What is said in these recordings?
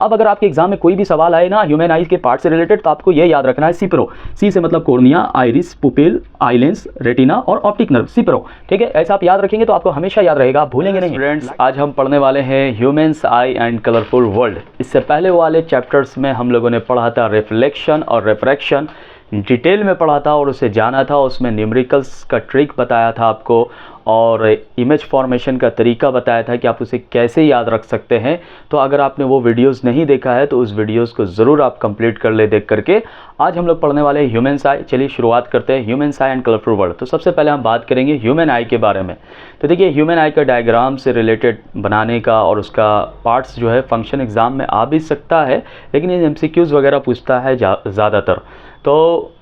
अब अगर आपके एग्जाम में कोई भी सवाल आए ना ह्यूमन आई के पार्ट से रिलेटेड, तो आपको ये याद रखना है सिप्रो। सी से मतलब cornea, iris, pupil, eye lens, retina और ऑप्टिक नर्व, सिप्रो। ठीक है, ऐसा आप याद रखेंगे तो आपको हमेशा याद रहेगा, आप भूलेंगे नहीं। फ्रेंड्स, आज हम पढ़ने वाले हैं humans I and colourful world. इससे पहले वाले चैप्टर्स में हम लोगों ने पढ़ा था रिफ्लेक्शन और रिफ्रैक्शन, डिटेल में पढ़ा था और उसे जाना था। उसमें न्यूमेरिकल्स का ट्रिक बताया था आपको और इमेज फॉर्मेशन का तरीका बताया था कि आप उसे कैसे याद रख सकते हैं। तो अगर आपने वो वीडियोस नहीं देखा है तो उस वीडियोस को ज़रूर आप कंप्लीट कर ले देख करके। आज हम लोग पढ़ने वाले हैं ह्यूमन्स आई। चलिए शुरुआत करते हैं, humans I and colourful world. तो सबसे पहले हम बात करेंगे ह्यूमन आई के बारे में। तो देखिए, ह्यूमन आई का डायग्राम से रिलेटेड बनाने का और उसका पार्ट्स जो है फंक्शन एग्ज़ाम में आ भी सकता है, लेकिन ये MCQs वगैरह पूछता है ज़्यादातर। तो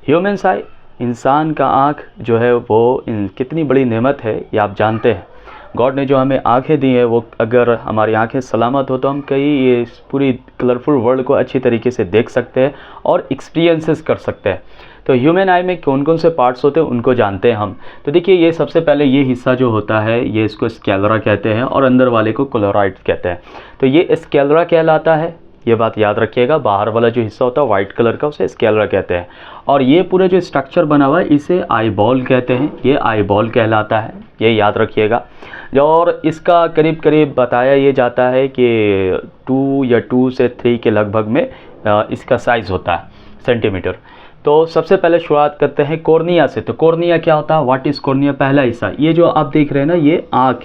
ह्यूमन्स आई, इंसान का आँख जो है वो कितनी बड़ी नेमत है ये आप जानते हैं। गॉड ने जो हमें आँखें दी हैं, वो अगर हमारी आँखें सलामत हो तो हम ये पूरी कलरफुल वर्ल्ड को अच्छी तरीके से देख सकते हैं और एक्सपीरियंसेस कर सकते हैं। तो ह्यूमन आई में कौन कौन से पार्ट्स होते हैं उनको जानते हैं हम। तो देखिए, ये सबसे पहले ये हिस्सा जो होता है ये इसको स्कैलरा कहते हैं और अंदर वाले को क्लोराइड कहते हैं। तो ये स्कैलरा कहलाता है, ये बात याद रखिएगा। बाहर वाला जो हिस्सा होता है वाइट कलर का, उसे स्कैलरा कहते हैं। और ये पूरे जो स्ट्रक्चर बना हुआ है इसे आई बॉल कहते हैं, ये आई बॉल कहलाता है, ये याद रखिएगा। और इसका करीब करीब बताया ये जाता है कि 2 या 2 से 3 के लगभग में इसका साइज़ होता है, सेंटीमीटर। तो सबसे पहले शुरुआत करते हैं कॉर्निया से। तो कॉर्निया क्या होता है, व्हाट इज़ कॉर्निया? पहला हिस्सा ये जो आप देख रहे हैं ना, ये आँख,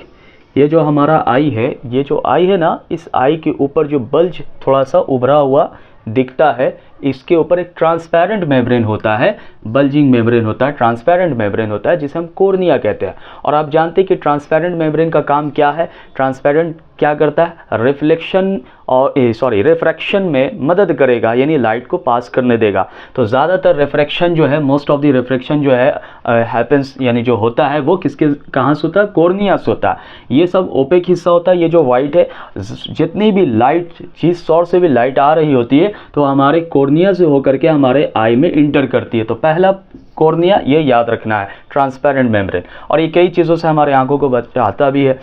ये जो हमारा आई है, ये जो आई है ना, इस आई के ऊपर जो बल्ज थोड़ा सा उभरा हुआ दिखता है, इसके ऊपर एक ट्रांसपेरेंट मेम्ब्रेन होता है, बल्जिंग मेम्ब्रेन होता है, ट्रांसपेरेंट मेम्ब्रेन होता है, जिसे हम कॉर्निया कहते हैं। और आप जानते हैं कि ट्रांसपेरेंट मेम्ब्रेन का काम क्या है? ट्रांसपेरेंट क्या करता है? रिफ्लेक्शन और रिफ्रैक्शन में मदद करेगा, यानी लाइट को पास करने देगा। तो ज़्यादातर रिफ्रैक्शन जो है, मोस्ट ऑफ द रिफ्रैक्शन जो है हैपेंस, यानी जो होता है वो किसके कहाँ से होता है? कॉर्निया से होता है। ये सब ओपेक हिस्सा होता है, ये जो वाइट है, जितनी भी लाइट, जिस सोर्स से भी लाइट आ रही होती है तो हमारे कॉर्निया से होकर के हमारे आई में इंटर करती है। तो पहला कॉर्निया, ये याद रखना है, ट्रांसपेरेंट मेम्ब्रेन। और ये कई चीज़ों से हमारे आंखों को बचाता भी है,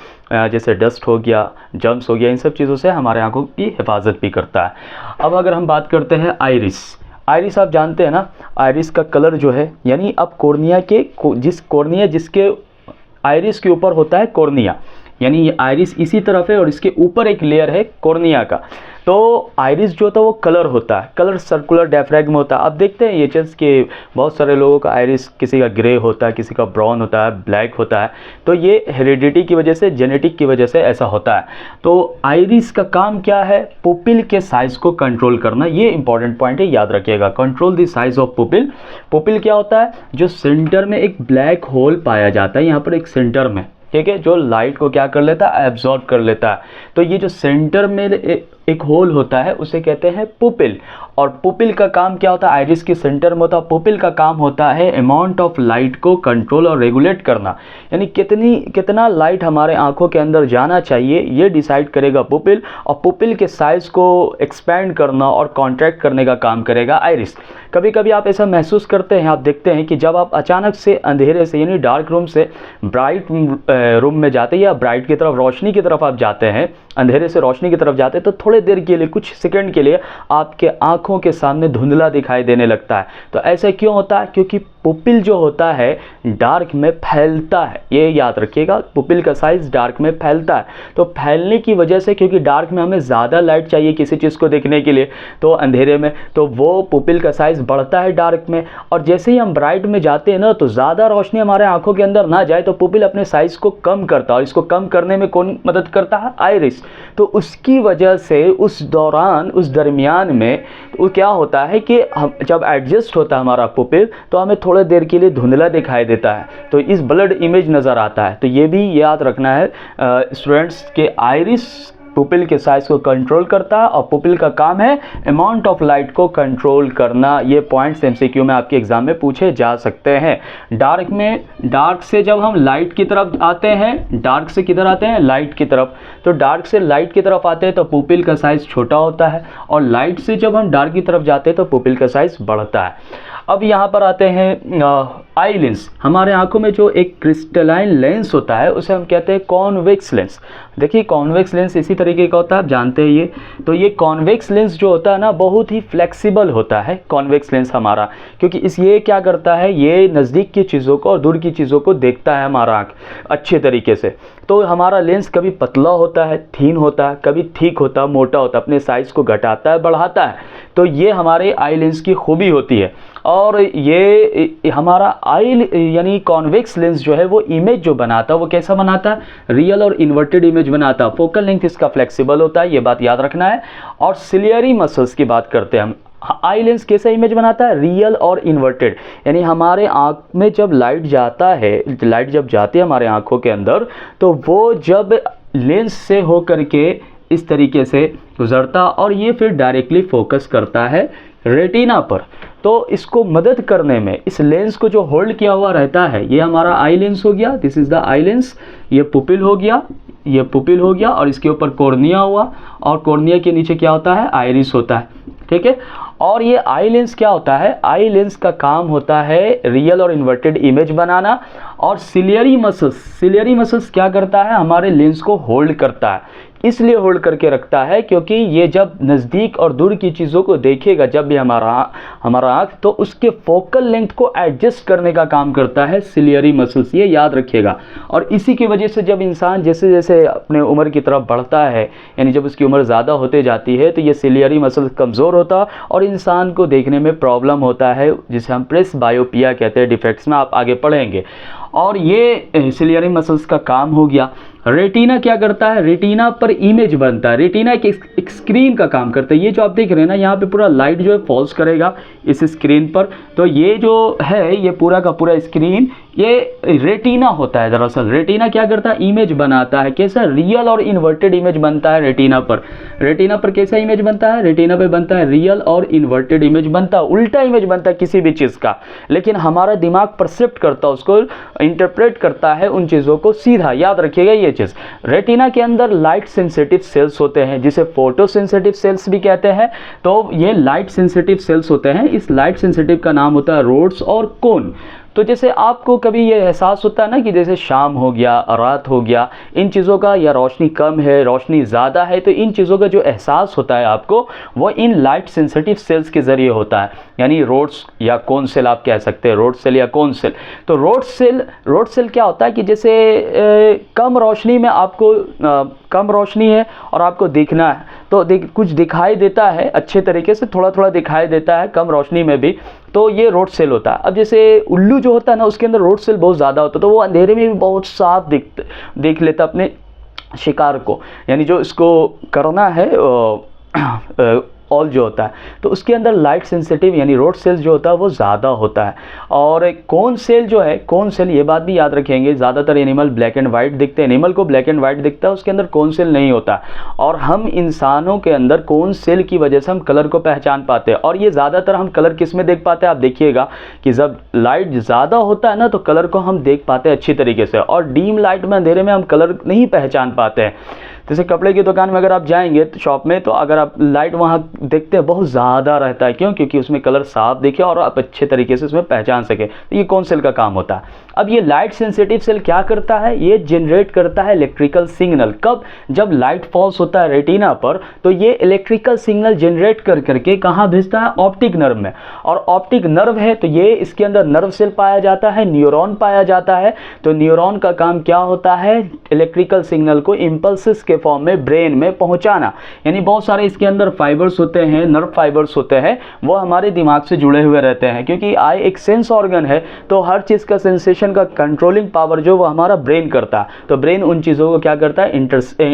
जैसे डस्ट हो गया, जर्म्स हो गया, इन सब चीज़ों से हमारे आंखों की हिफाजत भी करता है। अब अगर हम बात करते हैं आइरिस। आइरिस आप जानते हैं ना, आइरिस का कलर जो है, यानी अब कॉर्निया के जिसके आइरिस के ऊपर होता है कॉर्निया, यानी ये आइरिस इसी तरफ है और इसके ऊपर एक लेयर है कॉर्निया का। तो आइरिस जो होता है वो कलर होता है, कलर सर्कुलर डायफ्रैगम होता है। अब देखते हैं ये चीज़ कि बहुत सारे लोगों का आइरिस, किसी का ग्रे होता है, किसी का ब्राउन होता है, ब्लैक होता है। तो ये हेरिडिटी की वजह से, जेनेटिक की वजह से ऐसा होता है। तो आइरिस का काम क्या है? पुपिल के साइज़ को कंट्रोल करना, ये इंपॉर्टेंट पॉइंट है, याद रखिएगा। Control the size of pupil. Pupil क्या होता है? जो सेंटर में एक ब्लैक होल पाया जाता है, यहाँ पर एक सेंटर में, ठीक है, जो लाइट को क्या कर लेता है? एब्जॉर्ब कर लेता है। तो ये जो सेंटर में एक होल होता है उसे कहते हैं पुपिल। और पुपिल का काम क्या होता है? आइरिस के सेंटर में होता है। पुपिल का काम होता है अमाउंट ऑफ लाइट को कंट्रोल और रेगुलेट करना, यानी कितना लाइट हमारे आंखों के अंदर जाना चाहिए ये डिसाइड करेगा पुपिल। और पुपिल के साइज़ को एक्सपैंड करना और कॉन्ट्रैक्ट करने का काम करेगा आइरिस। कभी कभी आप ऐसा महसूस करते हैं, आप देखते हैं कि जब आप अचानक से अंधेरे से, यानी डार्क रूम से ब्राइट रूम में जाते हैं, या ब्राइट की तरफ, रोशनी की तरफ आप जाते हैं, अंधेरे से रोशनी की तरफ जाते हैं, तो थोड़े देर के लिए, कुछ सेकंड के लिए आपके आंखों के सामने धुंधला दिखाई देने लगता है। तो ऐसा क्यों होता है? क्योंकि पुपिल जो होता है डार्क में फैलता है, ये याद रखिएगा। पुपिल का साइज डार्क में फैलता है। तो फैलने की वजह से, क्योंकि डार्क में हमें ज़्यादा लाइट चाहिए किसी चीज़ को देखने के लिए, तो अंधेरे में, तो वो पुपिल का साइज बढ़ता है डार्क में। और जैसे ही हम ब्राइट में जाते हैं ना, तो ज़्यादा रोशनी हमारे आंखों के अंदर ना जाए, तो पुपिल अपने साइज़ को कम करता है। और इसको कम करने में कौन मदद करता है? आइरिस। तो उसकी वजह से उस दरमियान में वो क्या होता है कि हम जब एडजस्ट होता है हमारा पुपिल, तो हमें थोड़ी देर के लिए धुंधला दिखाई देता है, तो इस ब्लड इमेज नज़र आता है। तो ये भी याद रखना है स्टूडेंट्स के आइरिस पुपिल के साइज को कंट्रोल करता है और पुपिल का काम है अमाउंट ऑफ लाइट को कंट्रोल करना। ये पॉइंट्स MCQ में आपके एग्जाम में पूछे जा सकते हैं। डार्क से जब हम लाइट की तरफ आते हैं, डार्क से किधर आते हैं? लाइट की तरफ। तो डार्क से लाइट की तरफ आते हैं तो पुपिल का साइज छोटा होता है, और लाइट से जब हम डार्क की तरफ जाते हैं तो पुपिल का साइज बढ़ता है। अब यहाँ पर आते हैं आई लेंस। हमारे आंखों में जो एक क्रिस्टलाइन लेंस होता है उसे हम कहते हैं कॉन्वेक्स लेंस। देखिए, कॉन्वेक्स लेंस इसी तरीके का होता है, आप जानते हैं ये। तो ये कॉन्वेक्स लेंस जो होता है ना, बहुत ही फ्लेक्सिबल होता है कॉन्वेक्स लेंस हमारा, क्योंकि ये क्या करता है, ये नज़दीक की चीज़ों को और दूर की चीज़ों को देखता है हमारा आँख अच्छे तरीके से। तो हमारा लेंस कभी पतला होता है, थीन होता है, कभी थिक होता है, मोटा होता है, अपने साइज़ को घटाता है, बढ़ाता है। तो ये हमारे आई लेंस की खूबी होती है। और ये हमारा आई यानी कॉन्वेक्स लेंस जो है वो इमेज जो बनाता है वो कैसा बनाता है, रियल और इन्वर्टेड इमेज बनाता है। फोकल लेंथ इसका फ्लेक्सिबल होता है, ये बात याद रखना है। और सिलियरी मसल्स की बात करते हैं हम, आई लेंस कैसा इमेज बनाता है, रियल और इन्वर्टेड। यानी हमारे आँख में जब लाइट जाता है, लाइट जब जाती है हमारे आँखों के अंदर, तो वो जब लेंस से हो करके इस तरीके से गुजरता और ये फिर डायरेक्टली फोकस करता है रेटिना पर। तो इसको मदद करने में इस लेंस को जो होल्ड किया हुआ रहता है, ये हमारा आई लेंस हो गया, this is the eye lens, ये पुपिल हो गया, ये पुपिल हो गया, और इसके ऊपर कॉर्निया हुआ, और कॉर्निया के नीचे क्या होता है, आइरिस होता है, ठीक है। और ये आई लेंस क्या होता है, आई लेंस का काम होता है रियल और इन्वर्टेड इमेज बनाना। और सिलियरी मसल्स क्या करता है, हमारे लेंस को होल्ड करता है। इसलिए होल्ड करके रखता है क्योंकि ये जब नज़दीक और दूर की चीज़ों को देखेगा जब भी हमारा आँख, तो उसके फोकल लेंथ को एडजस्ट करने का काम करता है सिलियरी मसल्स, ये याद रखिएगा। और इसी की वजह से जब इंसान जैसे जैसे अपने उम्र की तरफ बढ़ता है, यानी जब उसकी उम्र ज़्यादा होते जाती है, तो ये सिलियरी मसल्स कमज़ोर होता है और इंसान को देखने में प्रॉब्लम होता है, जिसे हम प्रेसबायोपिया कहते हैं, डिफेक्ट्स में आप आगे पढ़ेंगे। और ये सिलियरी मसल्स का काम हो गया। रेटिना क्या करता है, रेटिना पर इमेज बनता है, रेटिना एक स्क्रीन का काम करता है। ये जो आप देख रहे हैं ना, यहाँ पे पूरा लाइट जो है फॉल्स करेगा इस स्क्रीन पर, तो ये जो है ये पूरा का पूरा स्क्रीन ये रेटिना होता है। दरअसल रेटिना क्या करता है, इमेज बनाता है। कैसा, रियल और इन्वर्टेड इमेज बनता है रेटिना पर। रेटिना पर कैसा इमेज बनता है, रेटिना पे बनता है रियल और इन्वर्टेड इमेज बनता है, उल्टा इमेज बनता है किसी भी चीज़ का। लेकिन हमारा दिमाग परसेप्ट करता है, उसको इंटरप्रेट करता है उन चीज़ों को सीधा। याद रखिएगा ये चीज़। रेटिना के अंदर लाइट सेंसिटिव सेल्स होते हैं, जिसे फोटो सेंसिटिव सेल्स भी कहते हैं। तो ये लाइट सेंसिटिव सेल्स होते हैं, इस लाइट सेंसिटिव का नाम होता है रोड्स और कोन। तो जैसे आपको कभी ये एहसास होता है ना कि जैसे शाम हो गया, रात हो गया, इन चीज़ों का, या रोशनी कम है, रोशनी ज़्यादा है, तो इन चीज़ों का जो एहसास होता है आपको, वो इन लाइट सेंसिटिव सेल्स के ज़रिए होता है। यानी रोड्स या कोन सेल आप कह सकते हैं, रोड सेल या कोन सेल। तो रोड सेल क्या होता है कि जैसे कम रोशनी में आपको कम रोशनी है और आपको दिखना है, तो कुछ दिखाई देता है अच्छे तरीके से, थोड़ा थोड़ा दिखाई देता है कम रोशनी में भी, तो ये रोड सेल होता है। अब जैसे उल्लू जो होता है ना, उसके अंदर रोड सेल बहुत ज़्यादा होता है, तो वो अंधेरे में भी बहुत साफ देख लेता अपने शिकार को, यानी जो इसको करना है ऑल जो होता है, तो उसके अंदर लाइट सेंसिटिव यानी रोड सेल जो होता है वो ज़्यादा होता है। और कोन सेल जो है, कोन सेल, ये बात भी याद रखेंगे, ज़्यादातर एनिमल ब्लैक एंड वाइट दिखते हैं, एनिमल को ब्लैक एंड वाइट दिखता है, उसके अंदर कोन सेल नहीं होता। और हम इंसानों के अंदर कोन सेल की वजह से हम कलर को पहचान पाते हैं। और ये ज़्यादातर हम कलर किस में देख पाते हैं, आप देखिएगा कि जब लाइट ज़्यादा होता है ना, तो कलर को हम देख पाते हैं अच्छी तरीके से, और डीम लाइट में, अंधेरे में हम कलर नहीं पहचान पाते हैं। जैसे कपड़े की दुकान में अगर आप जाएंगे तो शॉप में, तो अगर आप लाइट वहाँ देखते हैं बहुत ज़्यादा रहता है, क्यों, क्योंकि उसमें कलर साफ दिखे और आप अच्छे तरीके से उसमें पहचान सके। तो ये कौन सेल का काम होता है। अब ये लाइट सेंसिटिव सेल क्या करता है, ये जनरेट करता है इलेक्ट्रिकल सिग्नल। कब, जब लाइट फॉल्स होता है रेटिना पर, तो ये इलेक्ट्रिकल सिग्नल जनरेट करके कहाँ भेजता है, ऑप्टिक नर्व में। और ऑप्टिक नर्व है तो ये इसके अंदर नर्व सेल पाया जाता है, न्यूरॉन पाया जाता है। तो न्यूरॉन का काम क्या होता है, इलेक्ट्रिकल सिग्नल को इम्पल्सेस के फॉर्म में ब्रेन में पहुंचाना। यानी बहुत सारे इसके अंदर फाइबर्स होते हैं, नर्व फाइबर्स होते हैं, वो हमारे दिमाग से जुड़े हुए रहते हैं, क्योंकि आई एक सेंस ऑर्गन है, तो हर चीज़ का सेंसेशन का कंट्रोलिंग पावर जो वो हमारा ब्रेन करता है। तो ब्रेन उन चीज़ों को क्या करता है,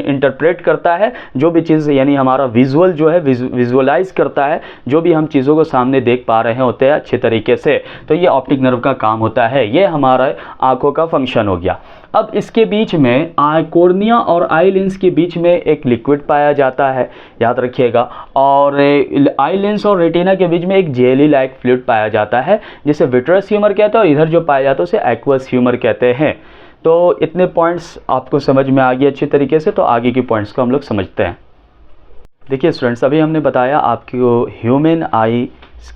इंटरप्रेट करता है, जो भी चीज़ यानी हमारा विजुअल जो है विजुअलाइज करता है, जो भी हम चीज़ों को सामने देख पा रहे होते हैं अच्छे तरीके से। तो ये ऑप्टिक नर्व का काम होता है, ये हमारा आंखों का फंक्शन हो गया। अब इसके बीच में कॉर्निया और आई लेंस के बीच में एक लिक्विड पाया जाता है, याद रखिएगा। और आई लेंस और रेटिना के बीच में एक जेली लाइक फ्लूइड पाया जाता है, जिसे विट्रस ह्यूमर कहते हैं, और इधर जो पाया जाता है उसे एक्वस ह्यूमर कहते हैं। तो इतने पॉइंट्स आपको समझ में आ गए अच्छे तरीके से, तो आगे के पॉइंट्स को हम लोग समझते हैं। देखिए स्टूडेंट्स, अभी हमने बताया आपको ह्यूमन आई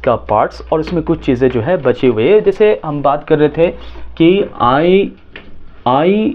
का पार्ट्स, और इसमें कुछ चीज़ें जो है बची हुई है। जैसे हम बात कर रहे थे कि आई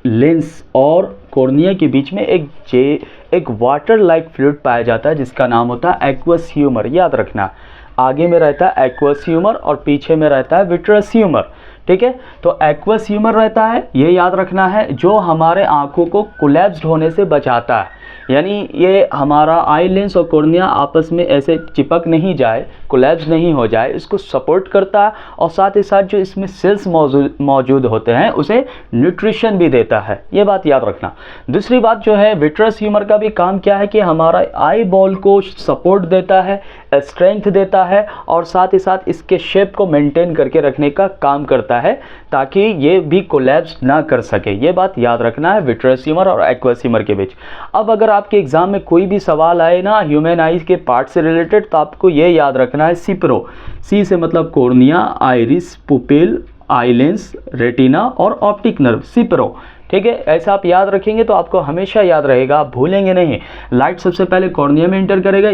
लेंस और कॉर्निया के बीच में एक वाटर लाइक फ्लूइड पाया जाता है जिसका नाम होता है एक्वस ह्यूमर। याद रखना, आगे में रहता है एक्वस ह्यूमर और पीछे में रहता है विट्रस ह्यूमर। ठीक है, तो एक्वस ह्यूमर रहता है, ये याद रखना है, जो हमारे आँखों को कोलैप्स्ड होने से बचाता है। यानी ये हमारा आई लेंस और कॉर्निया आपस में ऐसे चिपक नहीं जाए, कोलैप्स नहीं हो जाए, इसको सपोर्ट करता है और साथ ही साथ जो इसमें सेल्स मौजूद होते हैं उसे न्यूट्रिशन भी देता है। ये बात याद रखना। दूसरी बात जो है, विट्रस ह्यूमर का भी काम क्या है कि हमारा आई बॉल को सपोर्ट देता है, स्ट्रेंथ देता है और साथ ही साथ इसके शेप को मेंटेन करके रखने का काम करता है ताकि ये भी कोलैप्स ना कर सके। ये बात याद रखना है विट्रस ह्यूमर और एक्वस ह्यूमर के बीच। अब अगर आपके एग्जाम में कोई भी सवाल आए ना ह्यूमन आईज के पार्ट से रिलेटेड, तो आपको ये याद रखना है सिप्रो। सी से मतलब cornea, iris, pupil, eye lens, retina और ऑप्टिक नर्व, सिप्रो। ठीक है, ऐसा आप याद रखेंगे तो आपको हमेशा याद रहेगा, आप भूलेंगे नहीं। लाइट सबसे पहले कॉर्निया में एंटर करेगा,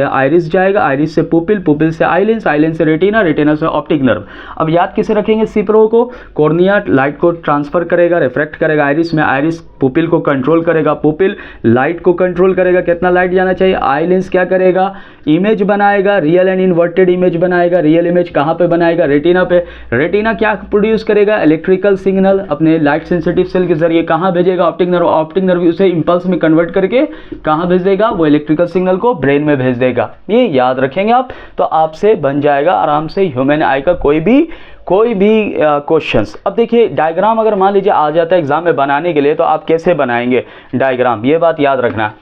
आइरिस जाएगा, आइरिस से पुपिल, पुपिल से आई लेंस, आई लेंस से रेटिना, रेटिना से ऑप्टिक नर्व। अब याद किसे रखेंगे सिप्रो को? कॉर्निया लाइट को ट्रांसफर करेगा, रिफ्रैक्ट करेगा आइरिस में, आइरिस पुपिल को कंट्रोल करेगा, पुपिल लाइट को कंट्रोल करेगा, कितना लाइट जाना चाहिए। आई लेंस क्या करेगा? इमेज बनाएगा, रियल एंड इन्वर्टेड इमेज बनाएगा। रियल इमेज कहाँ पे बनाएगा? रेटिना पे। रेटिना क्या प्रोड्यूस करेगा? इलेक्ट्रिकल सिग्नल अपने लाइट सेंसिटिव सेल के जरिए कहाँ भेजेगा? Optic nerve. ऑप्टिक नर्व उसे इंपल्स में कन्वर्ट करके कहाँ भेज देगा? वो इलेक्ट्रिकल सिग्नल को ब्रेन में भेज देगा। ये याद रखेंगे आप, तो आपसे बन जाएगा आराम से ह्यूमन आई का कोई भी क्वेश्चंस। अब देखिए, डायग्राम अगर मान लीजिए आ जाता है एग्जाम में बनाने के लिए, तो आप कैसे बनाएंगे डायग्राम, ये बात याद रखना।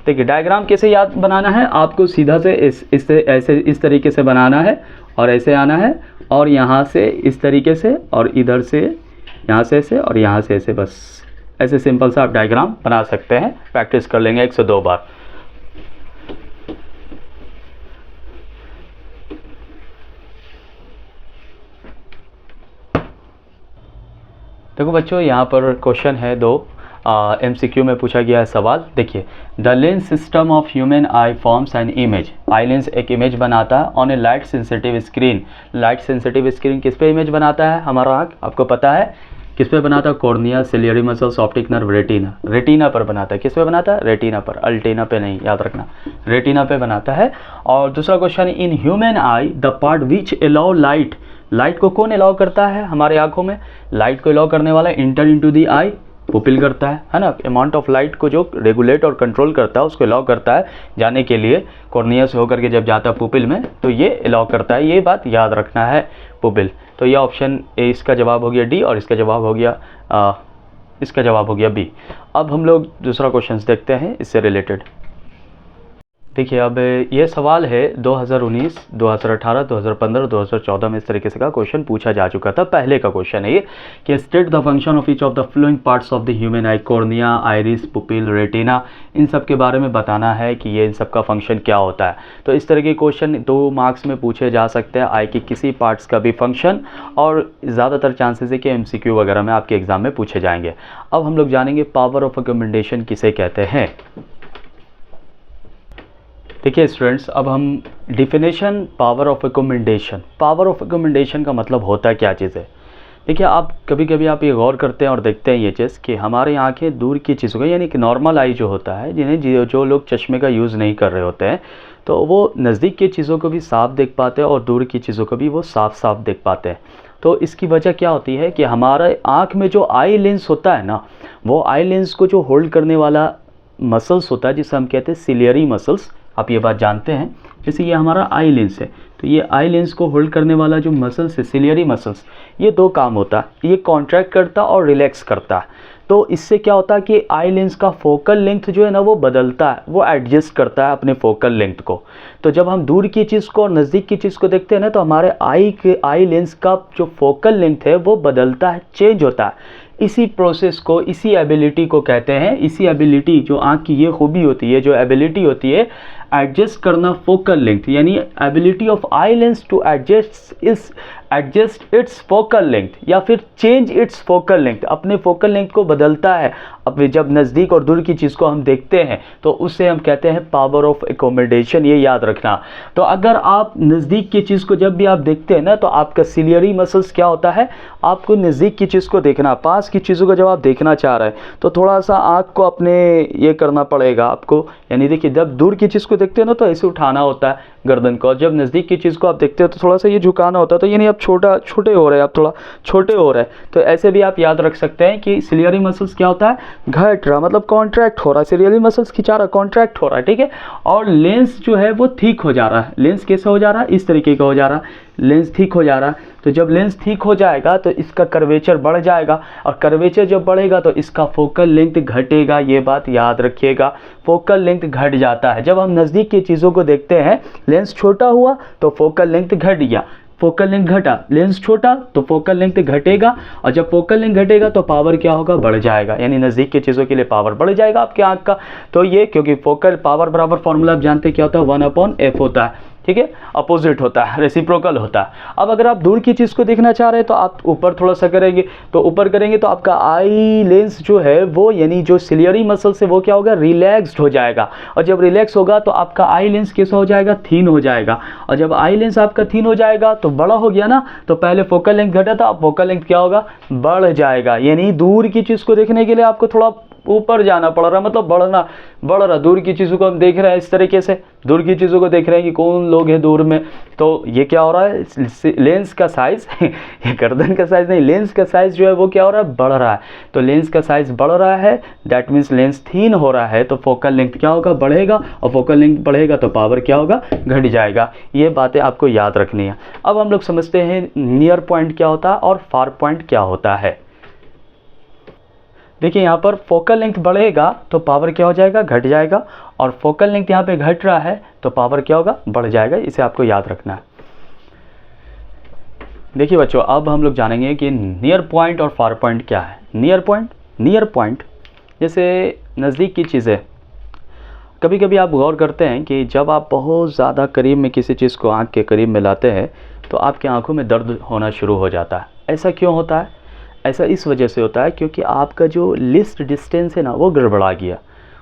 देखिए, डायग्राम कैसे याद बनाना है, आपको सीधा से इस तरीके से बनाना है और ऐसे आना है और यहाँ से इस तरीके से और इधर से यहाँ से ऐसे और यहाँ से ऐसे, बस ऐसे सिंपल सा आप डायग्राम बना सकते हैं। प्रैक्टिस कर लेंगे 1 से 2 बार। देखो बच्चों, यहाँ पर क्वेश्चन है 2, MCQ में पूछा गया है सवाल। देखिए, the lens system of human I forms an image. Eye lens एक इमेज बनाता है on A light sensitive screen. Light sensitive screen किस पे इमेज बनाता है? हमारा आँख, आपको पता है किस पे बनाता है? Cornea, ciliary muscles, optic nerve, retina. Retina पर बनाता है। किस पे बनाता है? रेटिना पर, अल्टेना पे नहीं, याद रखना, रेटिना पे बनाता है। और दूसरा question, in human I the part which allow light. Light को कौन अलाउ करता है हमारे आंखों में? लाइट को अलाउ करने वाला inter into the I, pupil करता है ना। अमाउंट ऑफ लाइट को जो रेगुलेट और कंट्रोल करता है उसको अलाउ करता है जाने के लिए, कॉर्निया से होकर के जब जाता है पुपिल में, तो ये अलाउ करता है। ये बात याद रखना है, पुपिल। तो ये ऑप्शन ए इसका जवाब हो गया डी और इसका जवाब हो गया बी। अब हम लोग दूसरा क्वेश्चन देखते हैं इससे रिलेटेड। देखिए, अब ये सवाल है 2019, 2018, 2015, 2014 में इस तरीके से का क्वेश्चन पूछा जा चुका था। पहले का क्वेश्चन है ये कि state the function of each of the following parts of the human eye. Cornea, iris, pupil, retina, इन सब के बारे में बताना है कि ये इन सब का फंक्शन क्या होता है। तो इस तरह के क्वेश्चन 2 मार्क्स में पूछे जा सकते हैं, आई के किसी पार्ट्स का भी फंक्शन, और ज़्यादातर चांसेस है कि MCQ वगैरह में आपके एग्जाम में पूछे जाएंगे। अब हम लोग जानेंगे पावर ऑफ अकोमोडेशन किसे कहते हैं। देखिए स्टूडेंट्स, अब हम definition power of accommodation. Power of accommodation का मतलब होता क्या चीज़ है? देखिए, आप कभी कभी आप ये गौर करते हैं और देखते हैं ये चीज़ कि हमारी आंखें दूर की चीज़ों का, यानी कि नॉर्मल आई जो होता है, जिन्हें जो लोग चश्मे का यूज़ नहीं कर रहे होते हैं, तो वो नज़दीक की चीज़ों को भी साफ देख पाते हैं और दूर की चीज़ों को भी वो साफ देख पाते हैं। तो इसकी वजह क्या होती है कि हमारे आँख में जो आई लेंस होता है ना, वो आई लेंस को जो होल्ड करने वाला मसल्स होता है जिसे हम कहते हैं सिलियरी मसल्स, आप ये बात जानते हैं। जैसे ये हमारा आई लेंस है, तो ये आई लेंस को होल्ड करने वाला जो मसल्स है, सिलियरी मसल्स, ये 2 काम होता है, ये कॉन्ट्रैक्ट करता और रिलैक्स करता है। तो इससे क्या होता है कि आई लेंस का फोकल लेंथ जो है ना वो बदलता है, वो एडजस्ट करता है अपने फोकल लेंथ को। तो जब हम दूर की चीज़ को और नज़दीक की चीज़ को देखते हैं ना, तो हमारे आई लेंस का जो फोकल लेंथ है वो बदलता है, चेंज होता है। इसी प्रोसेस को, इसी एबिलिटी को कहते हैं, इसी एबिलिटी जो आँख की ये खूबी होती है, जो एबिलिटी होती है एडजस्ट करना फोकल लेंथ, यानी ability of eye lens to adjust is adjust its focal length या फिर चेंज इट्स फोकल लेंथ, अपने फोकल लेंथ को बदलता है। अब जब नज़दीक और दूर की चीज़ को हम देखते हैं तो उससे हम कहते हैं पावर ऑफ एकोमोडेशन, ये याद रखना। तो अगर आप नज़दीक की चीज़ को जब भी आप देखते हैं ना तो आपका सिलियरी मसल्स क्या होता है, आपको नज़दीक की चीज़ को देखना, पास की चीज़ों को जब आप देखना चाह रहे हैं तो थोड़ा सा आँख को अपने ये करना पड़ेगा आपको, यानी देखिए जब दूर की चीज़ को देखते हो ना तो ऐसे उठाना होता है गर्दन को, और जब नज़दीक की चीज़ को आप देखते हो तो थोड़ा सा ये झुकाना होता है। तो यानी आप छोटे हो रहे हैं, आप थोड़ा छोटे हो रहे हैं। तो ऐसे भी आप याद रख सकते हैं कि सिलियरी मसल्स क्या होता है, घट रहा, मतलब कॉन्ट्रैक्ट हो रहा है, सिलियरी मसल्स खिंचा रहा, कॉन्ट्रैक्ट हो रहा है, ठीक है। और लेंस जो है वो ठीक हो जा रहा है। लेंस कैसे हो जा रहा है, इस तरीके का हो जा रहा है, लेंस ठीक हो जा रहा है। तो जब लेंस ठीक हो जाएगा तो इसका कर्वेचर बढ़ जाएगा, और कर्वेचर जब बढ़ेगा तो इसका फोकल लेंथ घटेगा, ये बात याद रखिएगा। फोकल लेंथ घट जाता है जब हम नज़दीक की चीज़ों को देखते हैं। लेंस छोटा हुआ तो फोकल लेंथ घट गया, फोकल लेंथ घटा, लेंस छोटा तो फोकल लेंथ घटेगा, और जब फोकल लेंथ घटेगा तो पावर क्या होगा, बढ़ जाएगा, यानी नज़दीक की चीज़ों के लिए पावर बढ़ जाएगा आपके आँख का। तो ये क्योंकि फोकल पावर बराबर फॉर्मूला आप जानते हैं क्या होता है, 1/f होता है, ठीक है, अपोजिट होता है, रेसिप्रोकल होता है। अब अगर आप दूर की चीज़ को देखना चाह रहे हैं तो आप ऊपर थोड़ा सा करेंगे, तो ऊपर करेंगे तो आपका आई लेंस जो है वो, यानी जो सिलियरी मसल से वो क्या होगा, रिलैक्स्ड हो जाएगा। और जब रिलैक्स होगा तो आपका आई लेंस कैसा हो जाएगा, थीन हो जाएगा। और जब आई लेंस आपका थीन हो जाएगा तो बड़ा हो गया ना, तो पहले फोकल लेंथ घटा था, अब फोकल लेंथ क्या होगा, बढ़ जाएगा। यानी दूर की चीज़ को देखने के लिए आपको थोड़ा ऊपर जाना पड़ रहा है, मतलब बढ़ रहा। दूर की चीज़ों को हम देख रहे हैं इस तरीके से, दूर की चीज़ों को देख रहे हैं कि कौन लोग हैं दूर में, तो ये क्या हो रहा है, लेंस का साइज़ ये गर्दन का साइज़ नहीं, लेंस का साइज़ जो है वो क्या हो रहा है, बढ़ रहा है। तो लेंस का साइज़ बढ़ रहा है, दैट मीन्स लेंस थीन हो रहा है, तो फोकल लेंथ क्या होगा, बढ़ेगा, और फोकल लेंथ बढ़ेगा तो पावर क्या होगा, घट जाएगा। ये बातें आपको याद रखनी है। अब हम लोग समझते हैं नियर पॉइंट क्या होता है और फार पॉइंट क्या होता है। देखिए यहाँ पर फोकल लेंथ बढ़ेगा तो पावर क्या हो जाएगा, घट जाएगा, और फोकल लेंथ यहाँ पे घट रहा है तो पावर क्या होगा, बढ़ जाएगा। इसे आपको याद रखना है। देखिए बच्चों, अब हम लोग जानेंगे कि नियर पॉइंट और फार पॉइंट क्या है। नियर पॉइंट जैसे नज़दीक की चीज़ें, कभी कभी आप गौर करते हैं कि जब आप बहुत ज़्यादा करीब में किसी चीज़ को आँख के करीब में लाते हैं तो आपकी आँखों में दर्द होना शुरू हो जाता है। ऐसा क्यों होता है? ऐसा इस वजह से होता है क्योंकि आपका जो लिस्ट डिस्टेंस है ना वो गड़बड़ा गया,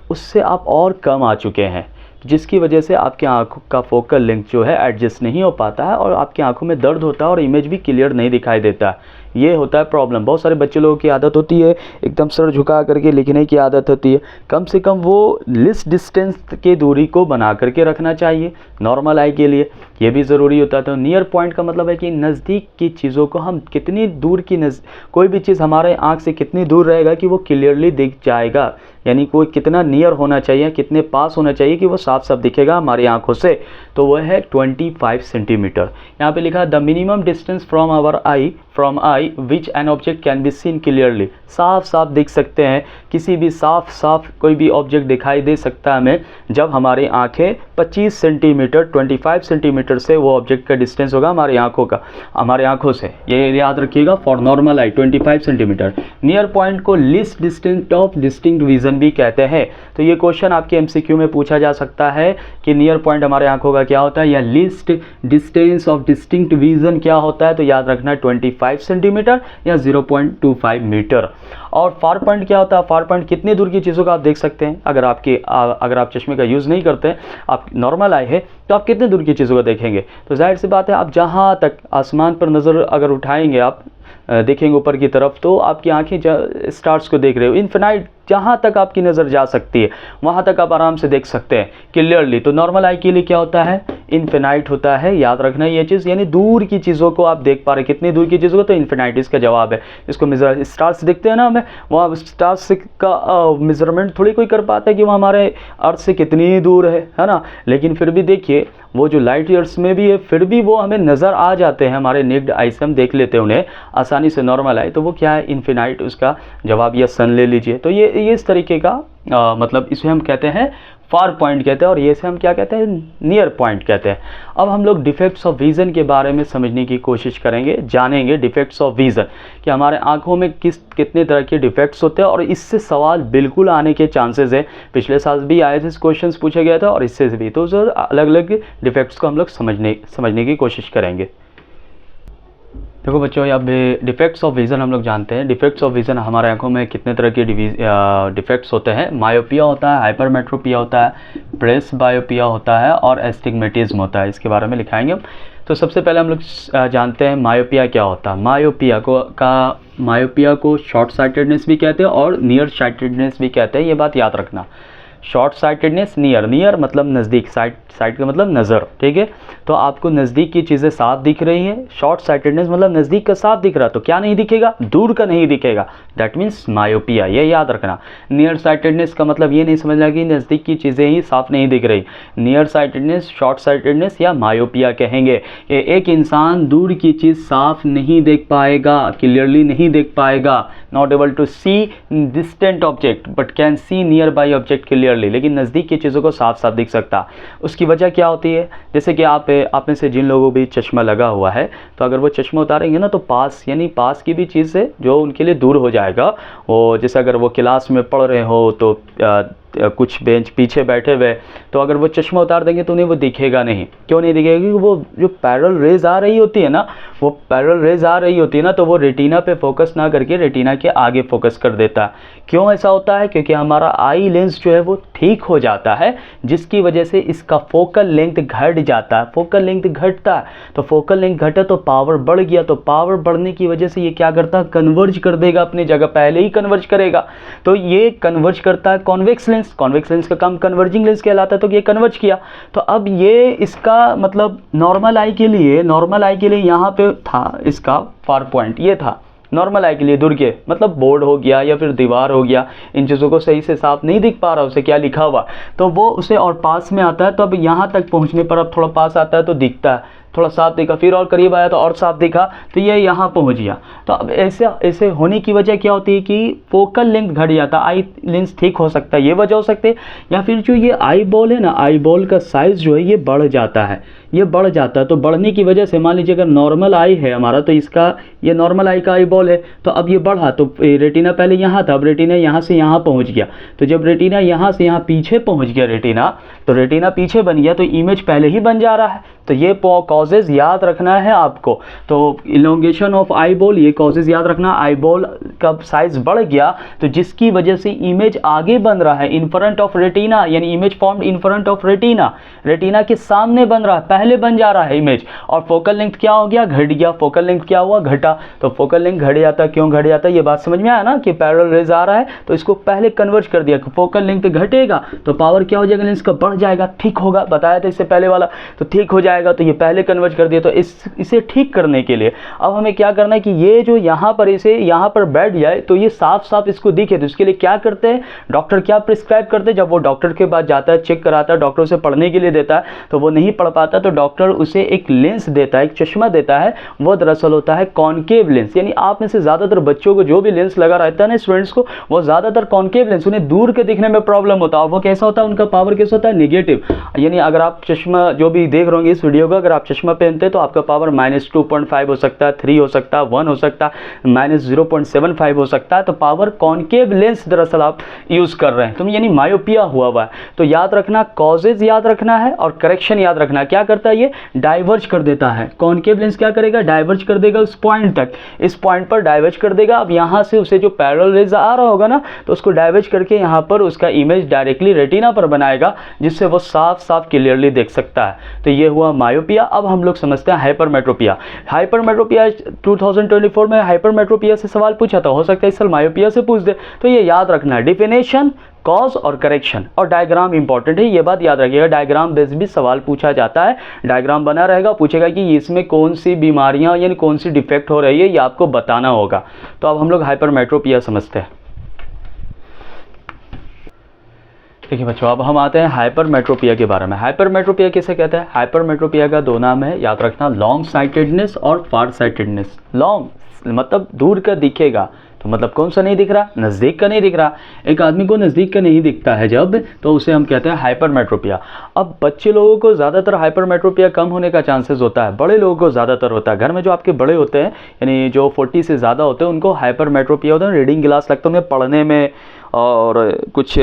उससे आप और कम आ चुके हैं, जिसकी वजह से आपकी आंखों का फोकल लेंथ जो है एडजस्ट नहीं हो पाता है, और आपकी आंखों में दर्द होता है और इमेज भी क्लियर नहीं दिखाई देता है। ये होता है प्रॉब्लम। बहुत सारे बच्चे लोगों की आदत होती है एकदम सर झुका करके लिखने की आदत होती है। कम से कम वो लिस्ट डिस्टेंस के दूरी को बना करके रखना चाहिए नॉर्मल आई के लिए, ये भी ज़रूरी होता है। तो नियर पॉइंट का मतलब है कि नज़दीक की चीज़ों को हम कितनी दूर की कोई भी चीज़ हमारे आँख से कितनी दूर रहेगा कि वो क्लियरली दिख जाएगा, यानी कोई कितना नियर होना चाहिए, कितने पास होना चाहिए कि वो साफ साफ दिखेगा हमारी आंखों से, तो वह है 25 सेंटीमीटर। यहाँ पे लिखा the minimum distance from I which an object can be seen clearly. साफ साफ दिख सकते हैं, किसी भी साफ कोई भी ऑब्जेक्ट दिखाई दे सकता है हमें जब हमारी आंखें 25 सेंटीमीटर 25 सेंटीमीटर से वो ऑब्जेक्ट का डिस्टेंस होगा हमारी आंखों से। ये याद रखिएगा for normal eye 25 centimetre. Near point को least distance of distinct vision भी कहते हैं। तो ये क्वेश्चन आपके एमसीक्यू में पूछा जा सकता है कि नियर पॉइंट हमारे आंखों का क्या होता है, या least distance of distinct vision क्या होता है। तो याद रखना 25 सेंटीमीटर या 0.25 मीटर। और फार पॉइंट क्या होता है, फार पॉइंट कितनी दूर की चीज़ों को आप देख सकते हैं। अगर आप चश्मे का यूज़ नहीं करते हैं, आप नॉर्मल आई है, तो आप कितने दूर की चीज़ों को देखेंगे। तो जाहिर सी बात है आप जहाँ तक आसमान पर नज़र अगर उठाएंगे, आप देखेंगे ऊपर की तरफ, तो आपकी आंखें स्टार्स को देख रहे हो, इन्फिनाइट जहाँ तक आपकी नज़र जा सकती है वहाँ तक आप आराम से देख सकते हैं क्लियरली। तो नॉर्मल आई के लिए क्या होता है, इन्फिनाइट होता है। याद रखना ये चीज़, यानी दूर की चीज़ों को आप देख पा रहे हैं, कितनी दूर की चीज़ों को, तो इन्फिनाइट इसका जवाब है। इसको मेजर स्टार्स दिखते हैं ना हमें, वहाँ स्टार्स का मेजरमेंट थोड़ी कोई कर पाता है कि वो हमारे अर्थ से कितनी दूर है ना। लेकिन फिर भी देखिए वो जो लाइट ईयर्स में भी है, फिर भी वो हमें नज़र आ जाते हैं, हमारे नेक्ड आई से हम देख लेते हैं उन्हें आसानी से नॉर्मल आई। तो वो क्या है, इन्फिनाइट, उसका जवाब या सन ले लीजिए। तो ये इस तरीके का मतलब इसे हम कहते हैं फार पॉइंट कहते हैं, और ये से हम क्या कहते हैं, नियर पॉइंट कहते हैं। अब हम लोग डिफेक्ट्स ऑफ विज़न के बारे में समझने की कोशिश करेंगे, जानेंगे डिफेक्ट्स ऑफ विज़न कि हमारे आंखों में कितने तरह के डिफेक्ट्स होते हैं, और इससे सवाल बिल्कुल आने के चांसेस है। पिछले साल भी आए थे, क्वेश्चंस पूछे गया था, और इससे भी। तो अलग अलग डिफेक्ट्स को हम लोग समझने की कोशिश करेंगे। देखो बच्चों, अब डिफेक्ट्स ऑफ विज़न हम लोग जानते हैं। डिफेक्ट्स ऑफ विज़न हमारे आंखों में कितने तरह के डिफेक्ट्स होते हैं। मायोपिया होता है, हाइपरमेट्रोपिया होता है, प्रेस बायोपिया होता है और एस्टिग्मेटिज्म होता है। इसके बारे में लिखाएंगे हम। तो सबसे पहले हम लोग जानते हैं मायोपिया क्या होता है। मायोपिया को शॉर्ट साइटेडनेस भी कहते हैं और नियर साइटेडनेस भी कहते हैं, ये बात याद रखना। शॉर्ट साइटेडनेस, नियर मतलब नज़दीक, साइट का मतलब नज़र, ठीक है। तो आपको नज़दीक की चीज़ें साफ दिख रही हैं। शॉर्ट साइटेडनेस मतलब नज़दीक का साफ दिख रहा, तो क्या नहीं दिखेगा, दूर का नहीं दिखेगा, दैट मीन्स मायोपिया, ये याद रखना। नियर साइटेडनेस का मतलब ये नहीं समझना कि नज़दीक की चीज़ें ही साफ नहीं दिख रही। नियर साइटेडनेस, शॉर्ट साइटेडनेस या मायोपिया कहेंगे। एक इंसान दूर की चीज़ साफ नहीं देख पाएगा, क्लियरली नहीं देख पाएगा, not able to see distant object but can see nearby object clearly, लेकिन नज़दीक की चीज़ों को साफ साफ दिख सकता। उसकी वजह क्या होती है, जैसे कि आप में से जिन लोगों भी चश्मा लगा हुआ है, तो अगर वो चश्मा उतारेंगे ना, तो पास यानी पास की भी चीज़ से जो उनके लिए दूर हो जाएगा। वो जैसे अगर वो क्लास में पढ़ रहे हो तो कुछ बेंच पीछे बैठे हुए, तो अगर वो चश्मा उतार देंगे तो उन्हें वो दिखेगा नहीं। क्यों नहीं दिखेगा, क्योंकि वो जो पैरेलल रेज आ रही होती है ना, वो पैरेलल रेज आ रही होती है ना, तो वो रेटिना पे फोकस ना करके रेटिना के आगे फोकस कर देता है। क्यों ऐसा होता है, क्योंकि हमारा आई लेंस जो है वो ठीक हो जाता है, जिसकी वजह से इसका फोकल लेंथ घट जाता है। फोकल लेंथ घटता है, तो फोकल लेंथ घटा तो पावर बढ़ गया, तो पावर बढ़ने की वजह से ये क्या करता है, कन्वर्ज कर देगा अपनी जगह, पहले ही कन्वर्ज करेगा। तो ये कन्वर्ज करता है कॉन्वेक्स लेंस, कॉन्वेक्स लेंस का काम कन्वर्जिंग लेंस कहलाता है, तो ये कन्वर्ज किया। तो अब ये इसका मतलब नॉर्मल आई के लिए यहाँ पे था, इसका फार पॉइंट ये था नॉर्मल आई के लिए, दूर के मतलब बोर्ड हो गया या फिर दीवार हो गया, इन चीज़ों को सही से साफ नहीं दिख पा रहा उसे क्या लिखा हुआ, तो वो उसे और पास में आता है, तो अब यहाँ तक पहुँचने पर अब थोड़ा पास आता है तो दिखता है, थोड़ा साफ दिखा, फिर और करीब आया तो और साफ दिखा, तो ये यहाँ पहुँच गया। तो अब ऐसे होने की वजह क्या होती है कि फोकल लेंथ घट जाता है, आई लेंस ठीक हो सकता है, ये वजह हो सकती है। या फिर जो ये आई बॉल है ना, आई बॉल का साइज़ जो है ये बढ़ जाता है, ये बढ़ जाता है। तो बढ़ने की वजह से मान लीजिए अगर नॉर्मल आई है हमारा, तो इसका ये नॉर्मल आई का आई बॉल है, तो अब ये बढ़ा, तो रेटिना पहले यहाँ था, अब रेटिना यहाँ से यहाँ पहुँच गया। तो जब रेटिना यहाँ से यहाँ पीछे पहुँच गया रेटिना, तो रेटिना पीछे बन गया, तो इमेज पहले ही बन जा रहा है। तो ये कॉजेज़ याद रखना है आपको। तो इलोंगेशन ऑफ आई बॉल, ये कॉजेज़ याद रखना। आई बॉल का साइज़ बढ़ गया, तो जिसकी वजह से इमेज आगे बन रहा है, इन फ्रंट ऑफ रेटिना, यानी image formed in front of retina, retina के सामने बन रहा है, पहले बन जा रहा है इमेज। और फोकल लेंथ क्या हो गया, घट गया। फोकल लेंथ क्या हुआ, घटा। तो फोकल लेंथ घट जाता, क्यों घट जाता, ये बात समझ में आया ना कि पैरेलल रेज आ रहा है, तो इसको पहले कन्वर्ज कर दिया। फोकल लेंथ घटेगा तो पावर क्या हो जाएगा, लेंस का बढ़ जाएगा, ठीक होगा, बताया था इससे पहले वाला, तो ठीक हो जाएगा। तो ये पहले कन्वर्ज कर दिया। तो इसे ठीक करने के लिए अब हमें क्या करना है कि ये जो यहाँ पर इसे यहाँ पर बैठ जाए, तो ये साफ साफ इसको दिखे। तो इसके लिए क्या करते हैं, डॉक्टर क्या प्रिस्क्राइब करते हैं, जब वो डॉक्टर के पास जाता है, चेक कराता है, डॉक्टर उसे पढ़ने के लिए देता है, तो वो नहीं पढ़ पाता, तो डॉक्टर उसे एक लेंस देता है, एक चश्मा देता है। वो दरअसल होता है कॉनकेव लेंस, यानी आप में से ज़्यादातर बच्चों को जो भी लेंस लगा रहता है ना, स्टूडेंट्स को, वो ज़्यादातर कॉनकेव लेंस, उन्हें दूर के दिखने में प्रॉब्लम होता है। और वो कैसा होता है, उनका पावर कैसा होता है, नेगेटिव। यानी अगर आप चश्मा जो भी देख रहे होंगे इस वीडियो को, अगर आप चश्मा पहनते हैं तो आपका पावर -2.5 हो सकता है, 3 हो सकता है, 1 हो सकता है, -0.75 हो सकता है। तो पावर कॉनकेव लेंस दरअसल आप यूज़ कर रहे हैं, तो यानी मायोपिया हुआ है। तो याद रखना, कॉजेज याद रखना है और करेक्शन याद रखना है। क्या करता है, ये डाइवर्ज कर देता है। कॉनकेव लेंस क्या करेगा, डाइवर्ज कर देगा उस पॉइंट तक, इस पॉइंट पर डाइवर्ज कर देगा। अब यहाँ से उसे जो पैरेलल रेज आ रहा होगा ना, तो उसको डाइवर्ज करके यहाँ पर उसका इमेज डायरेक्टली रेटिना पर बनाएगा, जिससे वो साफ साफ क्लियरली देख सकता है। तो ये हुआ मायोपिया। अब हम लोग समझते हैं हाइपरमेट्रोपिया। हाइपरमेट्रोपिया 2024 में हाइपरमेट्रोपिया से सवाल पूछा था, हो सकता है इस साल मायोपिया से पूछ दे। तो ये याद रखना है, डिफिनेशन, कॉज और करेक्शन, और डायग्राम इंपॉर्टेंट है, ये बात याद रखिएगा। डायग्राम बेस्ड भी सवाल पूछा जाता है, डायग्राम बना रहेगा, पूछेगा कि इसमें कौन सी बीमारियां यानी कौन सी डिफेक्ट हो रही है, ये आपको बताना होगा। तो अब हम लोग हाइपरमेट्रोपिया समझते हैं। देखिए बच्चों, अब हम आते हैं हाइपरमेट्रोपिया के बारे में। हाइपरमेट्रोपिया किसे कहते हैं, हाइपरमेट्रोपिया का दो नाम है, याद रखना, लॉन्ग साइटेडनेस और फार साइटेडनेस। लॉन्ग मतलब दूर का दिखेगा, तो मतलब कौन सा नहीं दिख रहा, नज़दीक का नहीं दिख रहा। एक आदमी को नज़दीक का नहीं दिखता है जब, तो उसे हम कहते हैं हाइपरमेट्रोपिया। अब बच्चे लोगों को ज़्यादातर हाइपरमेट्रोपिया कम होने का चांसेस होता है, बड़े लोगों को ज़्यादातर होता है। घर में जो आपके बड़े होते हैं, यानी जो 40 से ज़्यादा होते हैं, उनको हाइपरमेट्रोपिया होता है, रीडिंग ग्लास लगता है उन्हें पढ़ने में और कुछ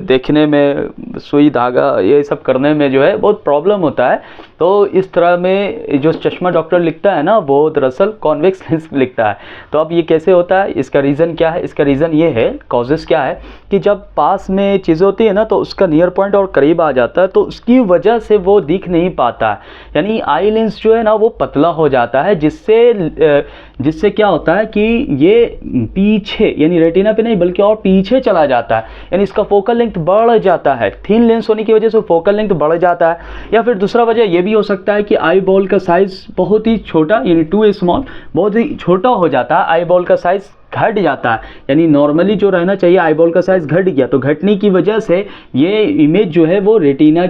देखने में सुई धागा ये सब करने में जो है बहुत प्रॉब्लम होता है। तो इस तरह में जो चश्मा डॉक्टर लिखता है ना वो दरअसल कॉन्वेक्स लेंस लिखता है। तो अब ये कैसे होता है, इसका रीज़न क्या है? इसका रीज़न ये है, कॉजेस क्या है कि जब पास में चीज़ होती है ना तो उसका नियर पॉइंट और करीब आ जाता है, तो उसकी वजह से वो दिख नहीं पाता है। यानी आई लेंस जो है ना वो पतला हो जाता है, जिससे क्या होता है कि ये पीछे यानी रेटिना पे नहीं बल्कि और पीछे चला जाता है, यानी इसका फोकल लेंथ बढ़ जाता है। थिन लेंस होने की वजह से फोकल लेंथ बढ़ जाता है। या फिर दूसरा वजह ये भी हो सकता है कि आई बॉल का साइज़ बहुत ही छोटा यानी टू स्मॉल बहुत ही छोटा हो जाता है, आई बॉल का साइज़ घट जाता है। यानी नॉर्मली जो रहना चाहिए आई बॉल का साइज़ घट गया, तो घटने की वजह से ये इमेज जो है वो रेटिना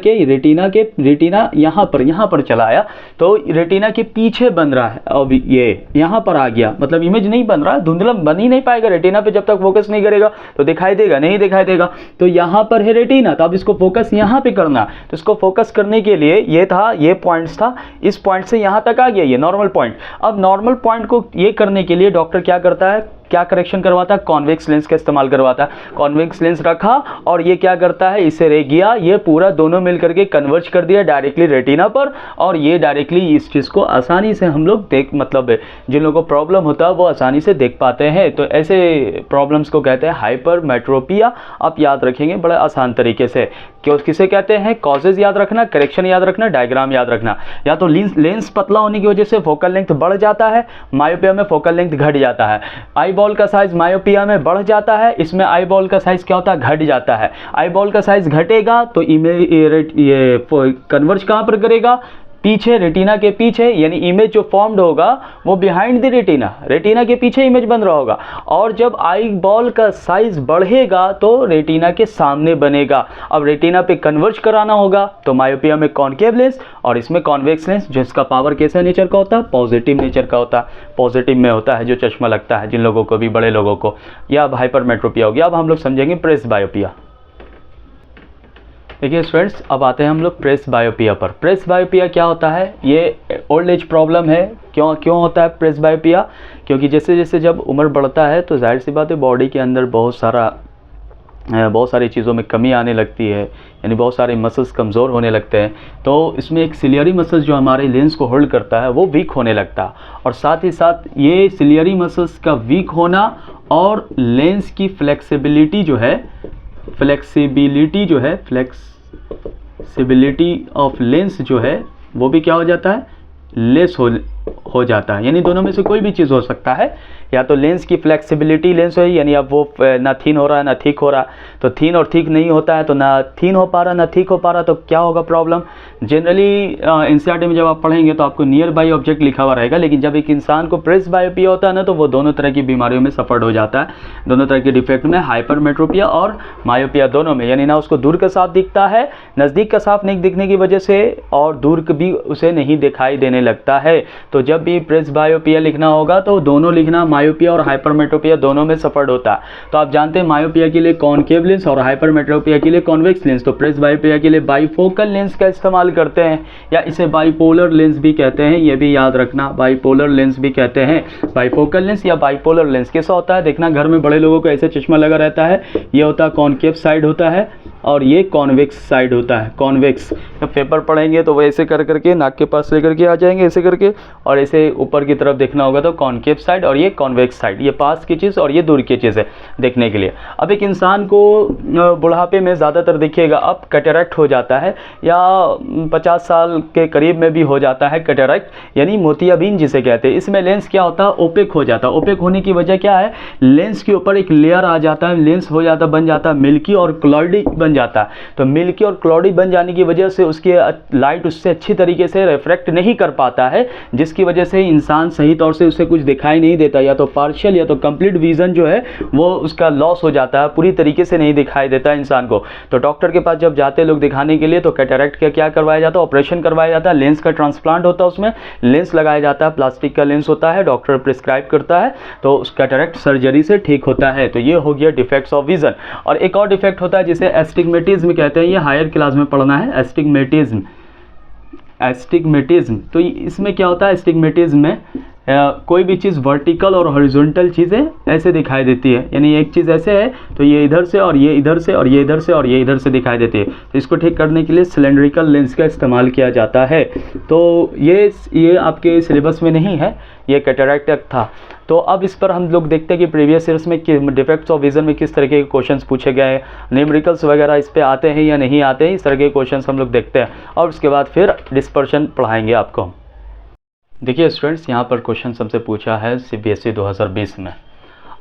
यहाँ पर चला आया, तो रेटिना के पीछे बन रहा है। अब ये यहाँ पर आ गया, मतलब इमेज नहीं बन रहा, धुंधला बन ही नहीं पाएगा। रेटिना पे जब तक फोकस नहीं करेगा तो दिखाई देगा नहीं, दिखाई देगा। तो यहाँ पर है रेटिना, तो अब इसको फोकस यहाँ पे करना, तो इसको फोकस करने के लिए ये पॉइंट्स था, इस पॉइंट से यहाँ तक आ गया ये नॉर्मल पॉइंट। अब नॉर्मल पॉइंट को ये करने के लिए डॉक्टर क्या करता है, क्या करेक्शन करवाता है, कॉन्वेक्स लेंस का इस्तेमाल करवाता है। कॉन्वेक्स लेंस रखा और ये क्या करता है, इसे रे गया, ये पूरा दोनों मिल करके कन्वर्ज कर दिया डायरेक्टली रेटिना पर, और ये डायरेक्टली इस चीज़ को आसानी से हम लोग मतलब जिन लोगों को प्रॉब्लम होता है वो आसानी से देख पाते हैं। तो ऐसे प्रॉब्लम्स को कहते हैं हाइपरमेट्रोपिया। आप याद रखेंगे बड़े आसान तरीके से, क्यों किसे कहते हैं, कॉजेज याद रखना, करेक्शन याद रखना, डायग्राम याद रखना। या तो लेंस पतला होने की वजह से फोकल लेंथ बढ़ जाता है, मायोपिया में फोकल लेंथ घट जाता है। आई बॉल का साइज मायोपिया में बढ़ जाता है, इसमें आई बॉल का साइज क्या होता है, घट जाता है। आई बॉल का साइज घटेगा तो ये कन्वर्ज कहाँ पर करेगा, पीछे, रेटिना के पीछे, यानी इमेज जो फॉर्म्ड होगा वो बिहाइंड द रेटिना के पीछे इमेज बन रहा होगा। और जब आई बॉल का साइज बढ़ेगा तो रेटिना के सामने बनेगा। अब रेटिना पे कन्वर्ज कराना होगा तो मायोपिया में कॉनकेव लेंस और इसमें कॉन्वेक्स लेंस, जिसका पावर कैसा नेचर का होता है, पॉजिटिव नेचर का होता है। पॉजिटिव में होता है जो चश्मा लगता है जिन लोगों को भी, बड़े लोगों को। या अब हाइपरमेट्रोपिया हो गया। अब हम लोग समझेंगे प्रेस बायोपिया। देखिए स्टूडेंट्स, अब आते हैं हम लोग प्रेस बायोपिया पर। प्रेस बायोपिया क्या होता है, ये ओल्ड एज प्रॉब्लम है। क्यों होता है प्रेस बायोपिया, क्योंकि जैसे जैसे जब उम्र बढ़ता है तो जाहिर सी बात है बॉडी के अंदर बहुत सारी चीज़ों में कमी आने लगती है, यानी बहुत सारे मसल्स कमज़ोर होने लगते हैं। तो इसमें एक सिलियरी मसल्स जो हमारे लेंस को होल्ड करता है वो वीक होने लगता है, और साथ ही साथ ये सिलियरी मसल्स का वीक होना और लेंस की फ्लेक्सिबिलिटी ऑफ लेंस जो है वो भी क्या हो जाता है, लेस हो जाता है। यानी दोनों में से कोई भी चीज़ हो सकता है, या तो लेंस की फ्लेक्सिबिलिटी लेंस है, यानी अब वो ना थिन हो रहा है ना थिक हो रहा, तो थिन और थिक नहीं होता है, तो ना थिन हो पा रहा ना थिक हो पा रहा, तो क्या होगा प्रॉब्लम। जनरली एनसीईआरटी में जब आप पढ़ेंगे तो आपको नियर बाई ऑब्जेक्ट लिखा हुआ रहेगा, लेकिन जब एक इंसान को प्रेस बायोपिया होता है ना तो वो दोनों तरह की बीमारियों में सफर्ड हो जाता है, दोनों तरह के डिफेक्ट में, हाइपरमेट्रोपिया और मायोपिया दोनों में। यानी ना उसको दूर का साफ दिखता है, नज़दीक का साफ नहीं दिखने की वजह से, और दूर भी उसे नहीं दिखाई देने लगता है। तो जब भी प्रेस बायोपिया लिखना होगा तो दोनों लिखना, मायोपिया और हाइपरमेट्रोपिया दोनों में सफर्ड होता है। तो आप जानते हैं मायोपिया के लिए कॉनकेव लेंस और हाइपरमेट्रोपिया के लिए कॉन्वेक्स लेंस। तो प्रेस बायोपिया के लिए बाईफोकल लेंस का इस्तेमाल करते हैं, या इसे बाईपोलर लेंस भी कहते हैं, ये भी याद रखना, बाईपोलर लेंस भी कहते हैं। बाईफोकल लेंस या बाईपोलर लेंस कैसा होता है, देखना घर में बड़े लोगों को ऐसे चश्मा लगा रहता है, ये होता है कॉनकेव साइड होता है और ये कॉन्वेक्स साइड होता है। कॉन्वेक्स जब पेपर पढ़ेंगे तो वो ऐसे कर करके नाक के पास लेकर के आ जाएंगे ऐसे करके, और ऐसे ऊपर की तरफ देखना होगा तो कॉनकेव साइड और ये कॉन्वेक्स साइड, ये पास की चीज़ और ये दूर की चीज़ है देखने के लिए। अब एक इंसान को बुढ़ापे में ज़्यादातर दिखेगा, अब कैटरेक्ट हो जाता है, या 50 साल के करीब में भी हो जाता है कैटरेक्ट, यानी मोतियाबिंद जिसे कहते हैं। इसमें लेंस क्या होता है, ओपेक हो जाता है। ओपेक होने की वजह क्या है, लेंस के ऊपर एक लेयर आ जाता है, लेंस हो जाता बन जाता है मिल्की और क्लॉडी बन जाता है। तो मिल्की और क्लॉडी बन जाने की वजह से उसकी लाइट उससे अच्छी तरीके से रिफ्रैक्ट नहीं कर पाता है, जिसकी वजह से इंसान सही तौर से उसे कुछ दिखाई नहीं देता, या तो पार्शियल या तो कंप्लीट विजन जो है वो उसका लॉस हो जाता है, पूरी तरीके से नहीं दिखाई देता इंसान को। तो डॉक्टर के पास जब जाते लोग दिखाने के लिए तो कैटरेक्ट का क्या करवाया जाता है, ऑपरेशन करवाया जाता है, लेंस का ट्रांसप्लांट होता है, उसमें लेंस लगाया जाता है, प्लास्टिक का लेंस होता है, डॉक्टर प्रिस्क्राइब करता है, तो उस कैटरेक्ट सर्जरी से ठीक होता है। तो ये हो गया डिफेक्ट्स ऑफ विजन। और एक और डिफेक्ट होता है जिसे एस्टिग्मेटिज्म कहते हैं, ये हायर क्लास में पढ़ना है, एस्टिग्मेटिज्म। तो इसमें क्या होता है, एस्टिग्मेटिज्म में कोई भी चीज़ वर्टिकल और हॉरिजॉन्टल चीज़ें ऐसे दिखाई देती है, यानी एक चीज़ ऐसे है तो ये इधर से और ये इधर से और ये इधर से और ये इधर से दिखाई देती है। तो इसको ठीक करने के लिए सिलेंड्रिकल लेंस का इस्तेमाल किया जाता है। तो ये आपके सिलेबस में नहीं है, ये कैटरैक्ट था। तो अब इस पर हम लोग देखते हैं कि प्रीवियस ईयर्स में डिफेक्ट्स ऑफ विजन में किस तरह के क्वेश्चंस पूछे गए हैं, न्यूमेरिकल्स वगैरह इस पे आते हैं या नहीं आते हैं, इस तरह के क्वेश्चंस हम लोग देखते हैं और उसके बाद फिर डिस्पर्शन पढ़ाएंगे आपको। देखिए स्टूडेंट्स, यहाँ पर क्वेश्चन हमसे पूछा है CBSE 2020 में।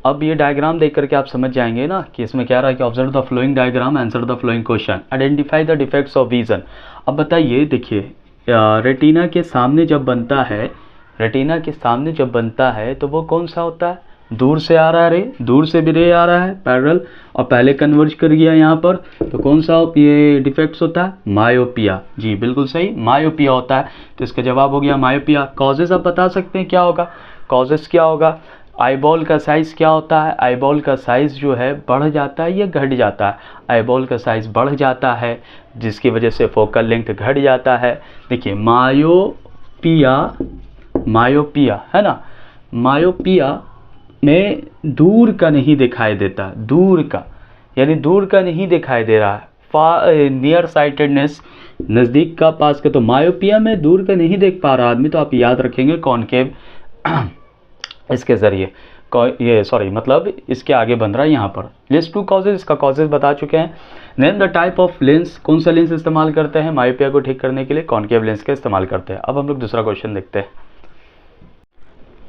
अब ये डायग्राम देख करके आप समझ जाएंगे ना कि इसमें क्या रहा है कि observe the flowing diagram, answer the flowing question, identify the defects of vision. अब बताइए, देखिए रेटिना के सामने जब बनता है, रेटिना के सामने जब बनता है तो वो कौन सा होता है, दूर से आ रहा है रे, दूर से भी रे आ रहा है पैरेलल और पहले कन्वर्ज कर गया यहाँ पर, तो कौन सा ये डिफेक्ट्स होता है, मायोपिया। जी बिल्कुल सही, मायोपिया होता है। तो इसका जवाब हो गया मायोपिया। कॉजेज आप बता सकते हैं क्या होगा, कॉजेज क्या होगा, आईबॉल का साइज़ क्या होता है, आईबॉल का साइज़ जो है बढ़ जाता है या घट जाता है, आईबॉल का साइज़ बढ़ जाता है जिसकी वजह से फोकल लेंथ घट जाता है। देखिए मायोपिया, मायोपिया है ना, मायोपिया में दूर का नहीं दिखाई देता, दूर का यानी दूर का नहीं दिखाई दे रहा है, नियर साइटेडनेस, नज़दीक का, पास का। तो मायोपिया में दूर का नहीं देख पा रहा आदमी, तो आप याद रखेंगे कॉनकेव इसके ज़रिए, ये सॉरी मतलब इसके आगे बन रहा है यहाँ पर। लिस्ट 2 कॉजेज, इसका कॉजेज बता चुके हैं। Name the type of lens, कौन सा लेंस इस्तेमाल करते हैं मायोपिया को ठीक करने के लिए, कॉनकेव लेंस का इस्तेमाल करते हैं। अब हम लोग दूसरा क्वेश्चन देखते हैं।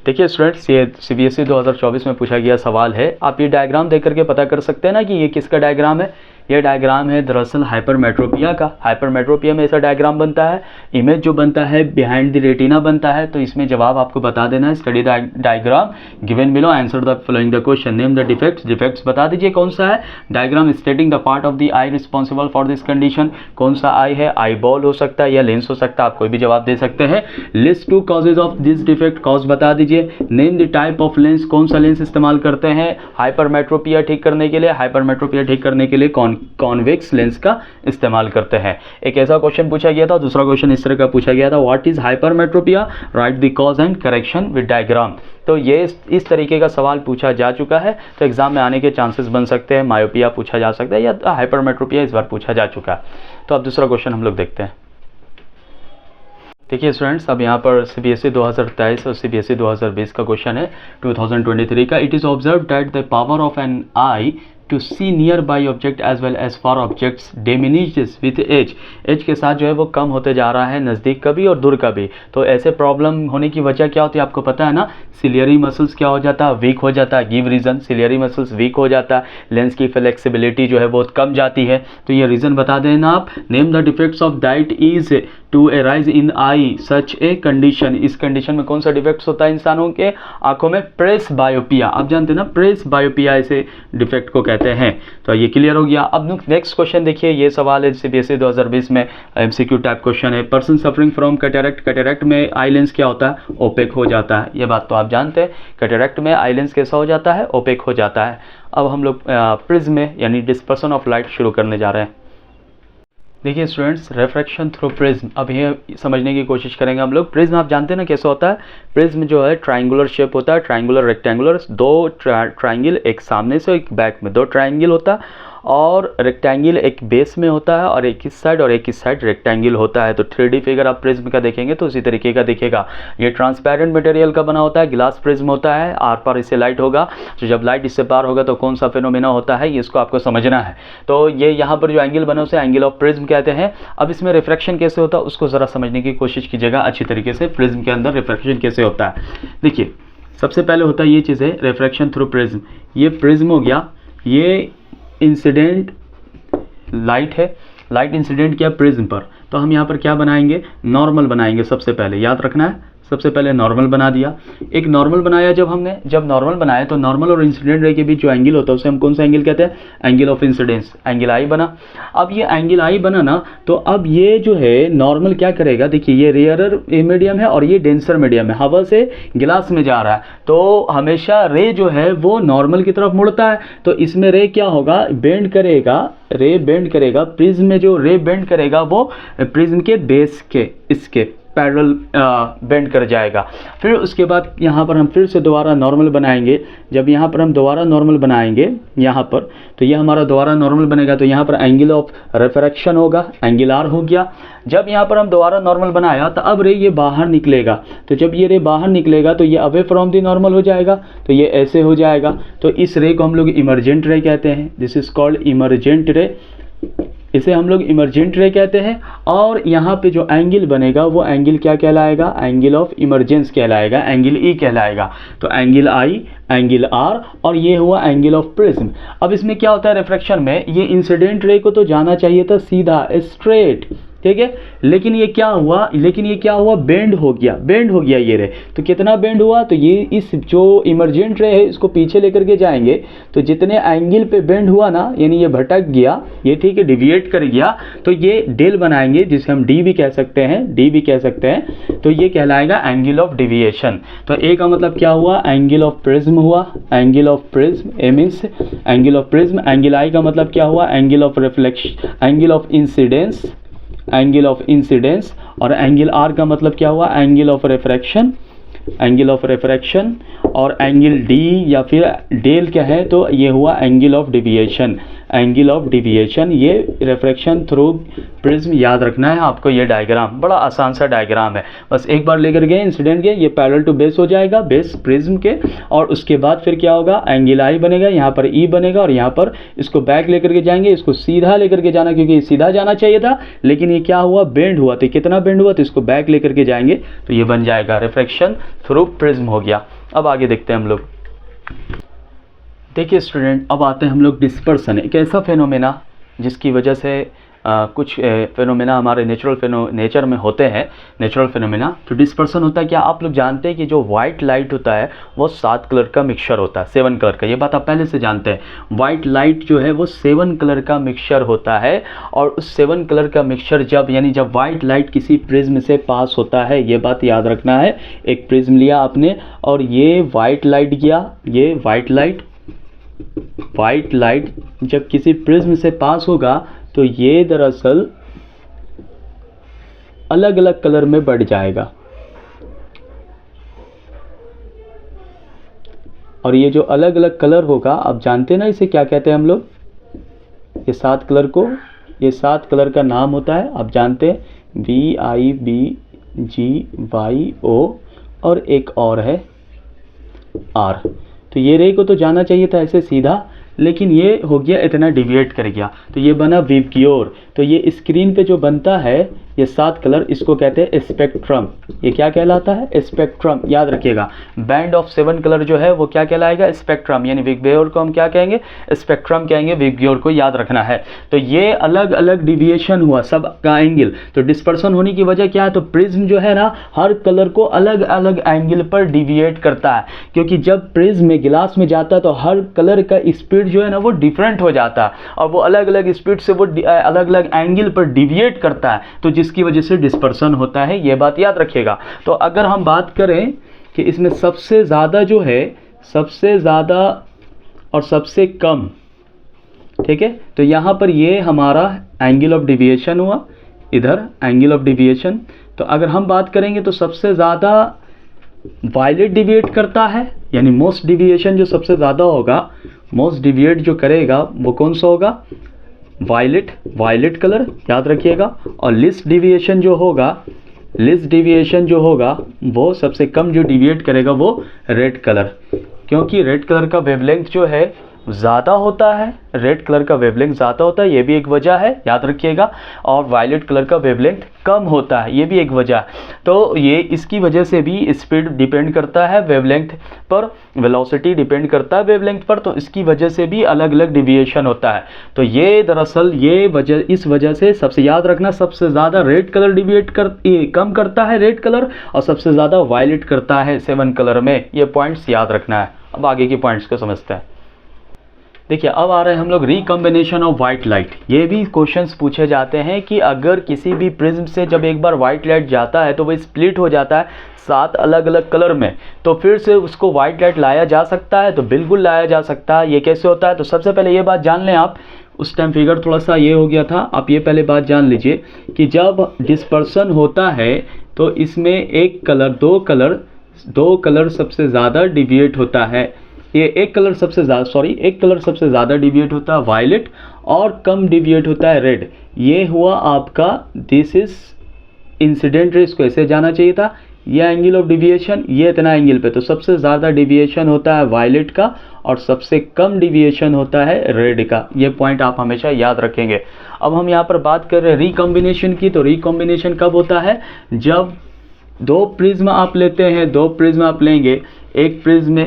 देखिए स्टूडेंट्स, ये CBSE 2024 में पूछा गया सवाल है। आप ये डायग्राम देख करके पता कर सकते हैं ना कि ये किसका डायग्राम है। ये डायग्राम है दरअसल हाइपरमेट्रोपिया का। हाइपरमेट्रोपिया में ऐसा डायग्राम बनता है, इमेज जो बनता है बिहाइंड द रेटिना बनता है। तो इसमें जवाब आपको बता देना है, study the diagram given below, answer the following the question, name the defects. Defects बता दीजिए कौन सा है। Diagram stating the part of the I responsible for this condition, कौन सा आई है, आई बॉल हो सकता है या लेंस हो सकता है, आप कोई भी जवाब दे सकते हैं। List 2 causes of this defect, cause बता दीजिए। Name the type of lens, कौन सा लेंस इस्तेमाल करते हैं हाइपरमेट्रोपिया ठीक करने के लिए। हाइपरमेट्रोपिया ठीक करने के लिए कॉन्वेक्स लेंस का इस्तेमाल करते हैं। एक ऐसा क्वेश्चन पूछा गया था। दूसरा क्वेश्चन इस तरह का पूछा गया था, what is hypermetropia, right the cause and correction with diagram. तो ये इस तरीके का सवाल पूछा जा चुका है, तो एग्जाम में आने के चांसेस बन सकते हैं। मायोपिया पूछा जा सकता है या हाइपरमेट्रोपिया इस बार पूछा जा चुका है। तो अब दूसरा क्वेश्चन हम लोग देखते हैं। देखिए स्टूडेंट्स, अब यहाँ पर CBSE 2023 और CBSE 2020 का क्वेश्चन है 2023 का। It is observe that the power of an eye to see nearby object as well as far objects diminishes with age. Age के साथ जो है वो कम होते जा रहा है, नज़दीक का भी और दूर का भी। तो ऐसे प्रॉब्लम होने की वजह क्या होती है आपको पता है ना, सिलियरी मसल्स क्या हो जाता है, वीक हो जाता है। Give reason, ciliary muscles weak हो जाता है, लेंस की फ्लेक्सिबिलिटी जो है बहुत कम जाती है। तो ये रीज़न बता देना आप। Name the defects of diet is to arise in eye such a condition. इस कंडीशन में कौन सा डिफेक्ट्स होता है इंसानों के आंखों में, प्रेस बायोपिया। आप जानते हैं ना प्रेस बायोपिया ऐसे डिफेक्ट को कहते हैं। तो ये क्लियर हो गया। अब नेक्स्ट क्वेश्चन देखिए, ये सवाल है CBSE 2020 में MCQ टाइप क्वेश्चन है। Person suffering from cataract, cataract में आई लेंस क्या होता है, ओपेक हो जाता है। ये बात तो आप जानते हैं, कैटरैक्ट में आई लेंस कैसा हो जाता है, ओपेक हो जाता है। अब हम लोग प्रिज्म में यानी डिस्पर्सन ऑफ लाइट शुरू करने जा रहे हैं। देखिए स्टूडेंट्स, रिफ्रैक्शन थ्रू प्रिज्म, अब ये समझने की कोशिश करेंगे हम लोग। प्रिज्म आप जानते हैं ना कैसा होता है। प्रिज्म जो है ट्रायंगुलर शेप होता है, ट्रायंगुलर रेक्टेंगुलर, दो ट्रायंगल, एक सामने से एक बैक में, दो ट्रायंगल होता है और रेक्टेंगल एक बेस में होता है और एक इस साइड और एक इस साइड रेक्टेंगल होता है। तो 3D फिगर आप प्रिज्म का देखेंगे तो उसी तरीके का दिखेगा। ये ट्रांसपेरेंट मटेरियल का बना होता है, ग्लास प्रिज्म होता है, आर पार इससे लाइट होगा। तो जब लाइट इससे पार होगा तो कौन सा फिनोमेना होता है, ये इसको आपको समझना है। तो ये यहाँ पर जो एंगल बना उसे एंगल ऑफ प्रिज्म कहते हैं। अब इसमें रिफ्रैक्शन कैसे होता है उसको ज़रा समझने की कोशिश कीजिएगा अच्छी तरीके से। प्रिज्म के अंदर रिफ्रैक्शन कैसे होता है, देखिए सबसे पहले होता है ये चीज़ है रिफ्रैक्शन थ्रू प्रिज्म। ये प्रिज्म हो गया, ये इंसिडेंट लाइट है, लाइट इंसिडेंट किया प्रिज्म पर। तो हम यहाँ पर क्या बनाएंगे, नॉर्मल बनाएंगे। सबसे पहले याद रखना है, सबसे पहले नॉर्मल बना दिया। एक नॉर्मल बनाया जब हमने, जब नॉर्मल बनाया तो नॉर्मल और इंसिडेंट रे के बीच जो एंगल होता है उसे हम कौन सा एंगल कहते हैं, एंगल ऑफ इंसिडेंस, एंगल आई बना। अब ये एंगल आई बना ना, तो अब ये जो है नॉर्मल क्या करेगा, देखिए ये रेयरर मीडियम है और ये डेंसर मीडियम है, हवा से गिलास में जा रहा है। तो हमेशा रे जो है वो नॉर्मल की तरफ मुड़ता है। तो इसमें रे क्या होगा, बेंड करेगा, रे बेंड करेगा। प्रिज्म में जो रे बेंड करेगा वो प्रिज्म के बेस के, इसके पैरेलल बेंड कर जाएगा। फिर उसके बाद यहाँ पर हम फिर से दोबारा नॉर्मल बनाएंगे। जब यहाँ पर हम दोबारा नॉर्मल बनाएंगे यहाँ पर, तो ये हमारा दोबारा नॉर्मल बनेगा, तो यहाँ पर एंगल ऑफ रिफ्रैक्शन होगा, एंगल आर हो गया। जब यहाँ पर हम दोबारा नॉर्मल बनाया तो अब रे ये बाहर निकलेगा, तो जब ये रे बाहर निकलेगा तो ये अवे फ्रॉम दी नॉर्मल हो जाएगा, तो ये ऐसे हो जाएगा। तो इस रे को हम लोग इमरजेंट रे कहते हैं, this is called emergent ray, इसे हम लोग इमरजेंट रे कहते हैं। और यहाँ पे जो एंगल बनेगा वो एंगल क्या कहलाएगा, एंगल ऑफ इमरजेंस कहलाएगा, एंगल ई कहलाएगा। तो एंगल आई, एंगल आर, और ये हुआ एंगल ऑफ प्रिज्म। अब इसमें क्या होता है रिफ्रैक्शन में, ये इंसिडेंट रे को तो जाना चाहिए था सीधा स्ट्रेट, ठीक है, लेकिन ये क्या हुआ, बेंड हो गया ये रे। तो कितना बेंड हुआ, तो ये इस जो इमरजेंट रे है इसको पीछे लेकर के जाएंगे, तो जितने एंगल पे बेंड हुआ ना, यानी ये भटक गया, ये ठीक है डिविएट कर गया, तो ये डेल बनाएंगे जिसे हम डी भी कह सकते हैं, तो ये कहलाएगा एंगल ऑफ डिविएशन। तो ए का मतलब क्या हुआ, एंगल ऑफ प्रिज्म हुआ, angle of prism, A means angle of prism. Angle I का मतलब क्या हुआ, angle of reflection, angle of incidence, angle of incidence. और एंगल आर का मतलब क्या हुआ, angle of refraction, angle of refraction. और एंगल डी या फिर डेल क्या है, तो ये हुआ angle of deviation, angle of deviation. ये रिफ्रैक्शन थ्रू प्रिज्म याद रखना है आपको। ये डायग्राम बड़ा आसान सा डायग्राम है, बस एक बार लेकर गए इंसिडेंट के, ये पैरेलल टू बेस हो जाएगा, बेस प्रिज्म के। और उसके बाद फिर क्या होगा, एंगल आई बनेगा, यहाँ पर ई बनेगा, और यहाँ पर इसको बैक लेकर के जाएंगे, इसको सीधा लेकर के जाना, क्योंकि सीधा जाना चाहिए था, लेकिन ये क्या हुआ, बेंड हुआ। तो कितना बेंड हुआ, तो इसको बैक लेकर के जाएंगे, तो ये बन जाएगा रिफ्रैक्शन थ्रू प्रिज्म हो गया। अब आगे देखते हैं हम लोग। देखिए स्टूडेंट, अब आते हैं हम लोग डिस्पर्सन, एक ऐसा फेनोमेना जिसकी वजह से कुछ फेनोमेना हमारे नेचर में होते हैं, नेचुरल फेनोमेना। तो डिस्पर्सन होता है क्या, आप लोग जानते हैं कि जो वाइट लाइट होता है वो 7 कलर का मिक्सचर होता है, 7 कलर का, ये बात आप पहले से जानते हैं। वाइट लाइट जो है वो 7 कलर का मिक्सचर होता है, और उस 7 कलर का मिक्सचर जब वाइट लाइट किसी प्रिज्म से पास होता है, ये बात याद रखना है। एक प्रिज्म लिया आपने और ये वाइट लाइट गया, ये वाइट लाइट जब किसी प्रिज्म से पास होगा तो ये दरअसल अलग अलग कलर में बढ़ जाएगा, और ये जो अलग अलग कलर होगा, आप जानते हैं ना इसे क्या कहते हैं हम लोग, ये 7 कलर को, ये 7 कलर का नाम होता है, आप जानते हैं, VIBGYO, और एक और है R। तो ये रे को तो जाना चाहिए था ऐसे सीधा, लेकिन ये हो गया इतना डिविएट कर गया, तो ये बना विबग्योर। तो ये स्क्रीन पे जो बनता है ये 7 कलर, इसको कहते हैं स्पेक्ट्रम। ये क्या कहलाता है, स्पेक्ट्रम, याद रखिएगा। बैंड ऑफ 7 कलर जो है वो क्या कहलाएगा, स्पेक्ट्रम, यानी विबग्योर को हम क्या कहेंगे, स्पेक्ट्रम कहेंगे, विबग्योर को याद रखना है। तो ये अलग अलग डिविएशन हुआ सब का एंगल। तो डिस्पर्सन होने की वजह क्या है, तो प्रिज्म जो है ना हर कलर को अलग अलग एंगल पर डिविएट करता है, क्योंकि जब प्रिज्म में गिलास में जाता है तो हर कलर का स्पीड जो है ना वो डिफरेंट हो जाता है, और वो अलग अलग स्पीड से वो अलग अलग एंगल पर डिविएट करता है, तो जिसकी वजह से डिस्पर्सन होता है, ये बात याद रखिएगा। तो अगर हम बात करें कि इसमें सबसे ज़्यादा जो है, सबसे ज़्यादा और सबसे कम, ठीक है, तो यहाँ पर ये हमारा एंगल ऑफ डिविएशन हुआ, इधर एंगल ऑफ डिविएशन। तो अगर हम बात करेंगे तो सबसे ज़्यादा वायलेट डिविएट करता है, यानी मोस्ट डिविएशन जो सबसे ज़्यादा होगा, मोस्ट डिविएट जो करेगा वो कौन सा होगा, वायलेट कलर, याद रखिएगा। और लिस्ट डिविएशन जो होगा वो सबसे कम जो डिविएट करेगा वो रेड कलर, क्योंकि रेड कलर का वेवलेंथ जो है ज़्यादा होता है, रेड कलर का वेवलेंथ ज़्यादा होता है, ये भी एक वजह है, याद रखिएगा। और वायलेट कलर का वेवलेंथ कम होता है, ये भी एक वजह है। तो ये इसकी वजह से भी स्पीड डिपेंड करता है वेवलेंथ पर, वेलोसिटी डिपेंड करता है वेवलेंथ पर, तो इसकी वजह से भी अलग अलग डिविएशन होता है। तो ये दरअसल इस वजह से सबसे याद रखना, सबसे ज़्यादा रेड कलर डिविएट कम करता है रेड कलर, और सबसे ज़्यादा वायलेट करता है 7 कलर में। ये पॉइंट्स याद रखना है। अब आगे के पॉइंट्स को समझते हैं। देखिए अब आ रहे हैं हम लोग रिकॉम्बिनेशन ऑफ वाइट लाइट। ये भी क्वेश्चंस पूछे जाते हैं कि अगर किसी भी प्रिज्म से जब एक बार वाइट लाइट जाता है तो वो स्प्लिट हो जाता है 7 अलग अलग कलर में, तो फिर से उसको वाइट लाइट लाया जा सकता है, तो बिल्कुल लाया जा सकता है। ये कैसे होता है, तो सबसे पहले ये बात जान लें आप, उस टाइम फिगर थोड़ा सा ये हो गया था, आप ये पहले बात जान लीजिए कि जब डिस्पर्सन होता है तो इसमें एक कलर दो कलर सबसे ज़्यादा डिविएट होता है। ये एक कलर सबसे ज़्यादा डिविएट होता है वायलेट, और कम डिविएट होता है रेड। ये हुआ आपका, दिस इज इंसिडेंट रे, इसको ऐसे जाना चाहिए था। ये एंगल ऑफ डिविएशन, ये इतना एंगल पे, तो सबसे ज़्यादा डिविएशन होता है वायलेट का और सबसे कम डिविएशन होता है रेड का। ये पॉइंट आप हमेशा याद रखेंगे। अब हम यहाँ पर बात कर रहे हैं रिकॉम्बिनेशन की। तो रिकॉम्बिनेशन कब होता है? जब दो प्रिज्म आप लेते हैं, दो प्रिज्म आप लेंगे, एक प्रिज्म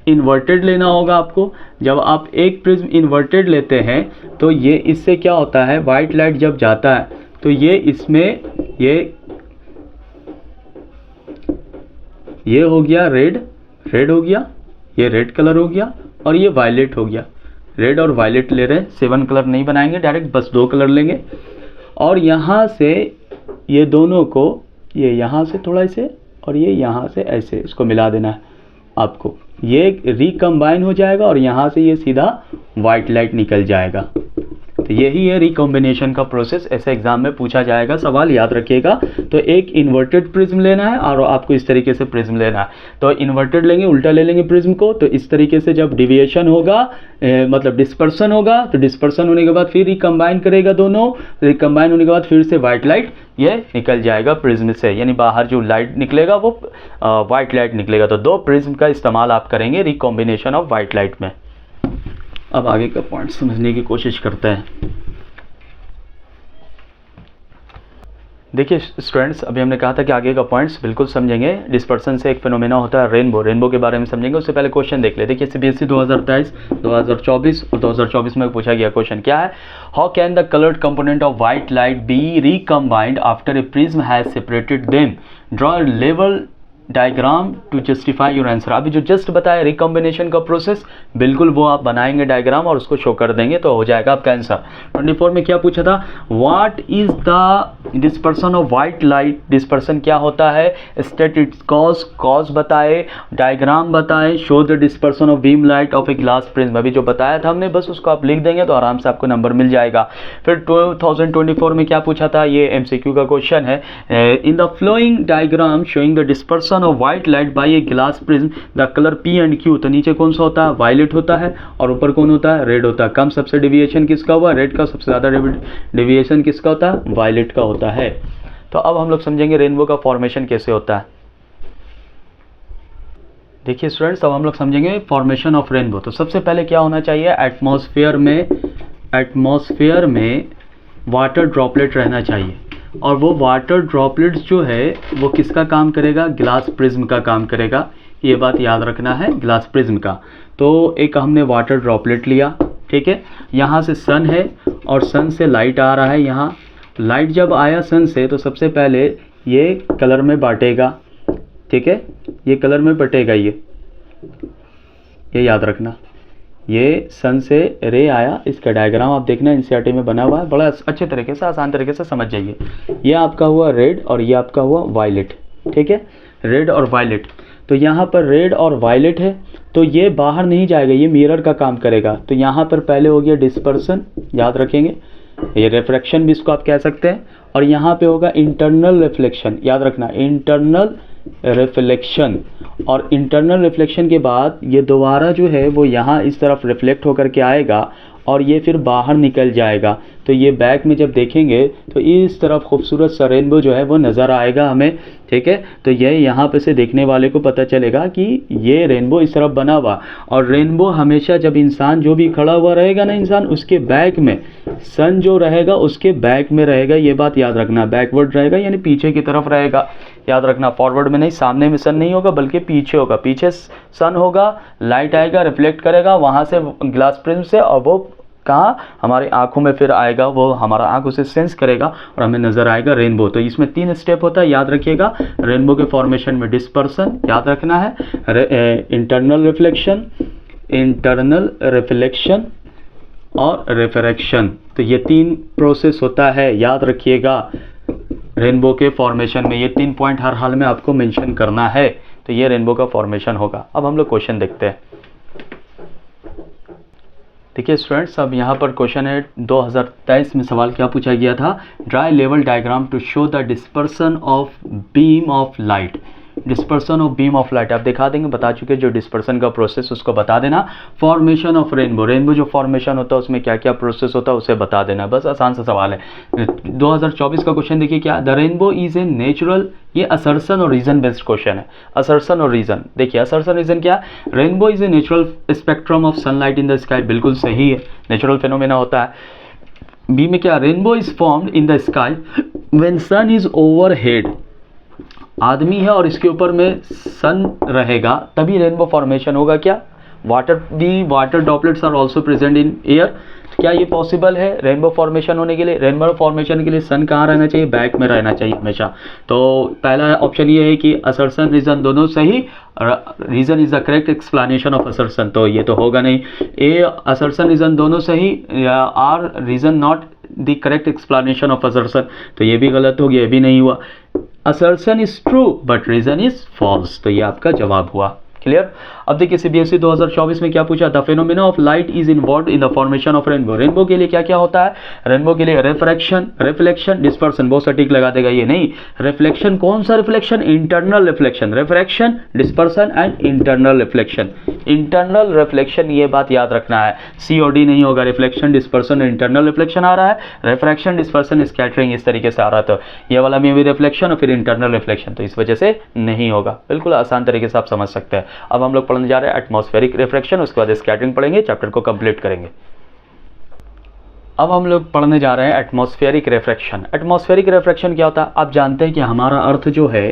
इन्वर्टेड लेना होगा आपको। जब आप एक प्रिज्म इन्वर्टेड लेते हैं तो ये इससे क्या होता है, वाइट लाइट जब जाता है तो ये इसमें ये हो गया रेड हो गया, ये रेड कलर हो गया, और ये वायलेट हो गया। रेड और वायलेट ले रहे हैं, 7 कलर नहीं बनाएंगे डायरेक्ट, बस 2 कलर लेंगे। और यहाँ से ये दोनों को, ये यहाँ से थोड़ा ऐसे और ये यहाँ से ऐसे, इसको मिला देना है आपको। ये रिकम्बाइन हो जाएगा और यहाँ से ये सीधा वाइट लाइट निकल जाएगा। तो यही है रिकॉम्बिनेशन का प्रोसेस। ऐसे एग्जाम में पूछा जाएगा, सवाल याद रखिएगा। तो एक इन्वर्टेड प्रिज्म लेना है और आपको इस तरीके से प्रिज्म लेना है। तो इन्वर्टेड लेंगे, उल्टा ले लेंगे प्रिज्म को। तो इस तरीके से जब डिविएशन होगा, मतलब डिस्पर्सन होगा, तो डिस्पर्सन होने के बाद फिर रिकम्बाइन करेगा दोनों। रिकम्बाइन होने के बाद फिर से वाइट लाइट ये निकल जाएगा प्रिज्म से, यानी बाहर जो लाइट निकलेगा वो वाइट लाइट निकलेगा। तो 2 प्रिज्म का इस्तेमाल आप करेंगे रिकॉम्बिनेशन ऑफ वाइट लाइट में। अब आगे का पॉइंट समझने की कोशिश करते हैं। देखिए स्टूडेंट्स, अभी हमने कहा था कि आगे का पॉइंट्स बिल्कुल समझेंगे। डिस्पर्सन से एक फिनोमेना होता है रेनबो के बारे में समझेंगे। उससे पहले क्वेश्चन देख ले। देखिए सीबीएसई 2023, 2024 और 2024 में पूछा गया क्वेश्चन क्या है, how can the coloured component of white light be recombined after a prism has separated them, draw level diagram to justify your answer. अभी जो जस्ट बताया रिकॉम्बिनेशन का प्रोसेस, बिल्कुल वो आप बनाएंगे डायग्राम और उसको शो कर देंगे तो हो जाएगा आपका आंसर। 24 में क्या पूछा था, what is the dispersion of white light. Dispersion क्या होता है, स्टेट इट्स कॉज बताए, डायग्राम बताए, show the dispersion of beam light of a glass prism. अभी जो बताया था हमने, बस उसको आप लिख देंगे तो आराम से आपको नंबर मिल जाएगा। फिर 2024 में क्या पूछा था, ये MCQ का क्वेश्चन है, in the flowing diagram showing the dispersion of white light by a glass prism the colour P and Q। तो नीचे कौन सा होता है, वायलेट होता है, और ऊपर कौन होता है, रेड होता है। कम सबसे डिविएशन किसका हुआ, रेड का। सबसे ज़्यादा डिविएशन किसका होता है, वायलेट का होता है। तो अब हम लोग समझेंगे रेनबो का फॉर्मेशन कैसे होता है। देखिए स्टूडेंट्स, अब हम लोग समझेंगे फॉर्मेशन ऑफ रेनबो। तो सबसे पहले क्या होना चाहिए, एटमॉस्फेयर में वाटर ड्रॉपलेट रहना चाहिए। और वो वाटर ड्रॉपलेट्स जो है वो किसका काम करेगा, ग्लास प्रिज्म का काम करेगा। ये बात याद रखना है, ग्लास प्रिज्म का। तो एक हमने वाटर ड्रॉपलेट लिया, ठीक है। यहाँ से सन है और सन से लाइट आ रहा है। यहाँ लाइट जब आया सन से तो सबसे पहले ये कलर में बांटेगा, ठीक है। ये कलर में बटेगा, ये याद रखना। ये सन से रे आया, इसका डायग्राम आप देखना एनसीईआरटी में बना हुआ है, बड़ा अच्छे तरीके से, आसान तरीके से समझ जाइए। ये आपका हुआ रेड और ये आपका हुआ वायलेट, ठीक है। रेड और वायलेट, तो यहाँ पर रेड और वायलेट है, तो ये बाहर नहीं जाएगा, ये मिरर का काम करेगा। तो यहाँ पर पहले हो गया डिस्पर्सन, याद रखेंगे, ये रिफ्रैक्शन भी इसको आप कह सकते हैं। और यहाँ पे होगा इंटरनल रिफ्लेक्शन, याद रखना, इंटरनल रिफ्लेक्शन। और इंटरनल रिफ्लेक्शन के बाद ये दोबारा जो है वो यहाँ इस तरफ रिफ्लेक्ट होकर के आएगा और ये फिर बाहर निकल जाएगा। तो ये बैक में जब देखेंगे तो इस तरफ खूबसूरत सा रेनबो जो है वो नज़र आएगा हमें, ठीक है। तो ये यहाँ पे से देखने वाले को पता चलेगा कि ये रेनबो इस तरफ बना हुआ। और रेनबो हमेशा जब इंसान जो भी खड़ा हुआ रहेगा ना, इंसान उसके बैक में, सन जो रहेगा उसके बैक में रहेगा। ये बात याद रखना, बैकवर्ड रहेगा यानी पीछे की तरफ रहेगा, याद रखना। फॉरवर्ड में नहीं, सामने में सन नहीं होगा बल्कि पीछे होगा। पीछे सन होगा, लाइट आएगा, रिफ्लेक्ट करेगा वहाँ से ग्लास प्रिज्म से, और वो कहाँ, हमारी आंखों में फिर आएगा, वो हमारा आंख उसे सेंस करेगा और हमें नज़र आएगा रेनबो। तो इसमें 3 स्टेप होता है, याद रखिएगा। रेनबो के फॉर्मेशन में डिस्पर्सन याद रखना है, इंटरनल रिफ्लेक्शन और रिफ्रैक्शन। तो ये 3 प्रोसेस होता है, याद रखिएगा। रेनबो के फॉर्मेशन में ये 3 पॉइंट हर हाल में आपको मेंशन करना है। तो ये रेनबो का फॉर्मेशन होगा। अब हम लोग क्वेश्चन देखते हैं। देखिए स्टूडेंट्स, अब यहाँ पर क्वेश्चन है 2023 में सवाल क्या पूछा गया था, dry level diagram to show the dispersion of beam of light. Dispersion of beam of light आप दिखा देंगे, बता चुके जो डिस्पर्सन का प्रोसेस उसको बता देना। फॉर्मेशन ऑफ रेनबो, रेनबो जो फॉर्मेशन होता है उसमें क्या क्या प्रोसेस होता है उसे बता देना, बस आसान सा सवाल है। 2024 का क्वेश्चन देखिए क्या, the rainbow is a natural, ये असर्शन और रीजन बेस्ड क्वेश्चन है। असर्शन और रीजन, देखिए असर्शन रीजन क्या, rainbow is a natural spectrum of sunlight in the sky, बिल्कुल सही है, नेचुरल फिनोमेना होता है। बी में क्या, rainbow is formed in the sky when sun is overhead, आदमी है और इसके ऊपर में सन रहेगा तभी रेनबो फॉर्मेशन होगा। क्या, water droplets are also present in air, क्या ये पॉसिबल है रेनबो फॉर्मेशन होने के लिए? रेनबो फॉर्मेशन के लिए सन कहाँ रहना चाहिए, बैक में रहना चाहिए हमेशा। तो पहला ऑप्शन ये है कि असर्शन रीजन दोनों सही, reason is the correct explanation of assertion, तो ये तो होगा नहीं। ए असर्शन रीजन दोनों सही, are reason not the correct explanation of assertion, तो ये भी गलत हो गया, ये भी नहीं हुआ। Assertion is true but reason is false, तो ये आपका जवाब हुआ। क्लियर। अब देखिए सीबीएसई 2024 में क्या पूछा था, phenomena of light is involve in the formation of rainbow. Rainbow के लिए क्या क्या होता है, रेनबो के लिए रिफ्रैक्शन, रिफ्लेक्शन, डिस्पर्सन, बहुत सटीक लगा देगा ये नहीं। रिफ्लेक्शन कौन सा reflection, internal reflection, refraction, dispersion and internal reflection. Internal reflection, ये बात याद रखना है, सी और डी नहीं होगा, रिफ्लेक्शन, डिस्पर्सन, इंटरनल रिफ्लेक्शन आ रहा है, रिफ्रैक्शन, डिस्पर्सन, स्कैटरिंग इस तरीके से आ रहा था, ये वाला में भी रिफ्लेक्शन और फिर इंटरनल रिफ्लेक्शन, तो इस वजह से नहीं होगा। बिल्कुल आसान तरीके से आप समझ सकते हैं। अब हम लोग पढ़ने जा रहे हैं एटमॉस्फेरिक रिफ्रैक्शन, उसके बाद स्कैटरिंग पढ़ेंगे, चैप्टर को कंप्लीट करेंगे। अब हम लोग पढ़ने जा रहे हैं एटमॉस्फेरिक रिफ्रैक्शन। एटमॉस्फेरिक रिफ्रैक्शन क्या होता है, आप जानते हैं कि हमारा अर्थ जो है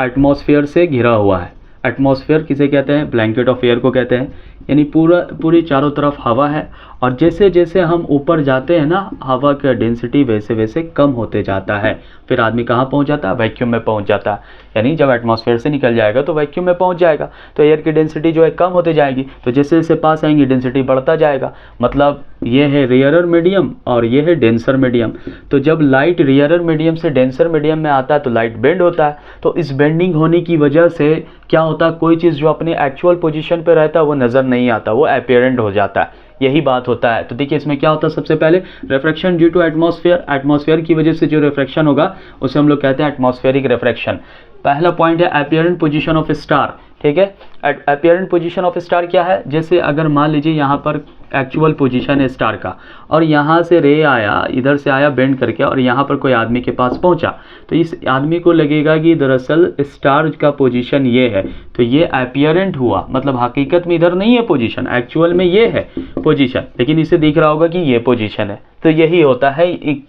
एटमॉस्फेयर से घिरा हुआ है। एटमॉस्फेयर किसे कहते हैं, ब्लैंकेट ऑफ एयर को कहते हैं, यानी पूरी चारों तरफ हवा है, और जैसे जैसे हम ऊपर जाते हैं ना, हवा का डेंसिटी वैसे वैसे कम होते जाता है, फिर आदमी कहाँ पहुँच जाता है, वैक्यूम में पहुँच जाता है। यानी जब एटमॉस्फेयर से निकल जाएगा तो वैक्यूम में पहुँच जाएगा, तो एयर की डेंसिटी जो है कम होते जाएगी, तो जैसे जैसे पास आएंगी डेंसिटी बढ़ता जाएगा। मतलब ये है रेयरर मीडियम और ये है डेंसर मीडियम। तो जब लाइट रेयरर मीडियम से डेंसर मीडियम में आता है तो लाइट बेंड होता है, तो इस बेंडिंग होने की वजह से क्या होता है, कोई चीज़ जो अपने एक्चुअल पोजीशन पे रहता है वो नज़र नहीं आता, वो अपीयरेंट हो जाता है, यही बात होता है। तो देखिए इसमें क्या होता है, सबसे पहले refraction due to atmosphere, atmosphere की वजह से जो रिफ्रैक्शन होगा उसे हम लोग कहते हैं एटमॉस्फेरिक रिफ्रैक्शन। पहला पॉइंट है अपीयरेंट पोजीशन ऑफ स्टार, ठीक है। अपीयरेंट पोजीशन ऑफ स्टार क्या है, जैसे अगर मान लीजिए यहाँ पर एक्चुअल पोजीशन है स्टार का, और यहाँ से रे आया, इधर से आया बेंड करके, और यहाँ पर कोई आदमी के पास पहुँचा, तो इस आदमी को लगेगा कि दरअसल स्टार का पोजीशन ये है, तो ये अपीयरेंट हुआ, मतलब हकीकत में इधर नहीं है पोजीशन, एक्चुअल में ये है पोजीशन, लेकिन इसे दिख रहा होगा कि ये पोजीशन है। तो यही होता है,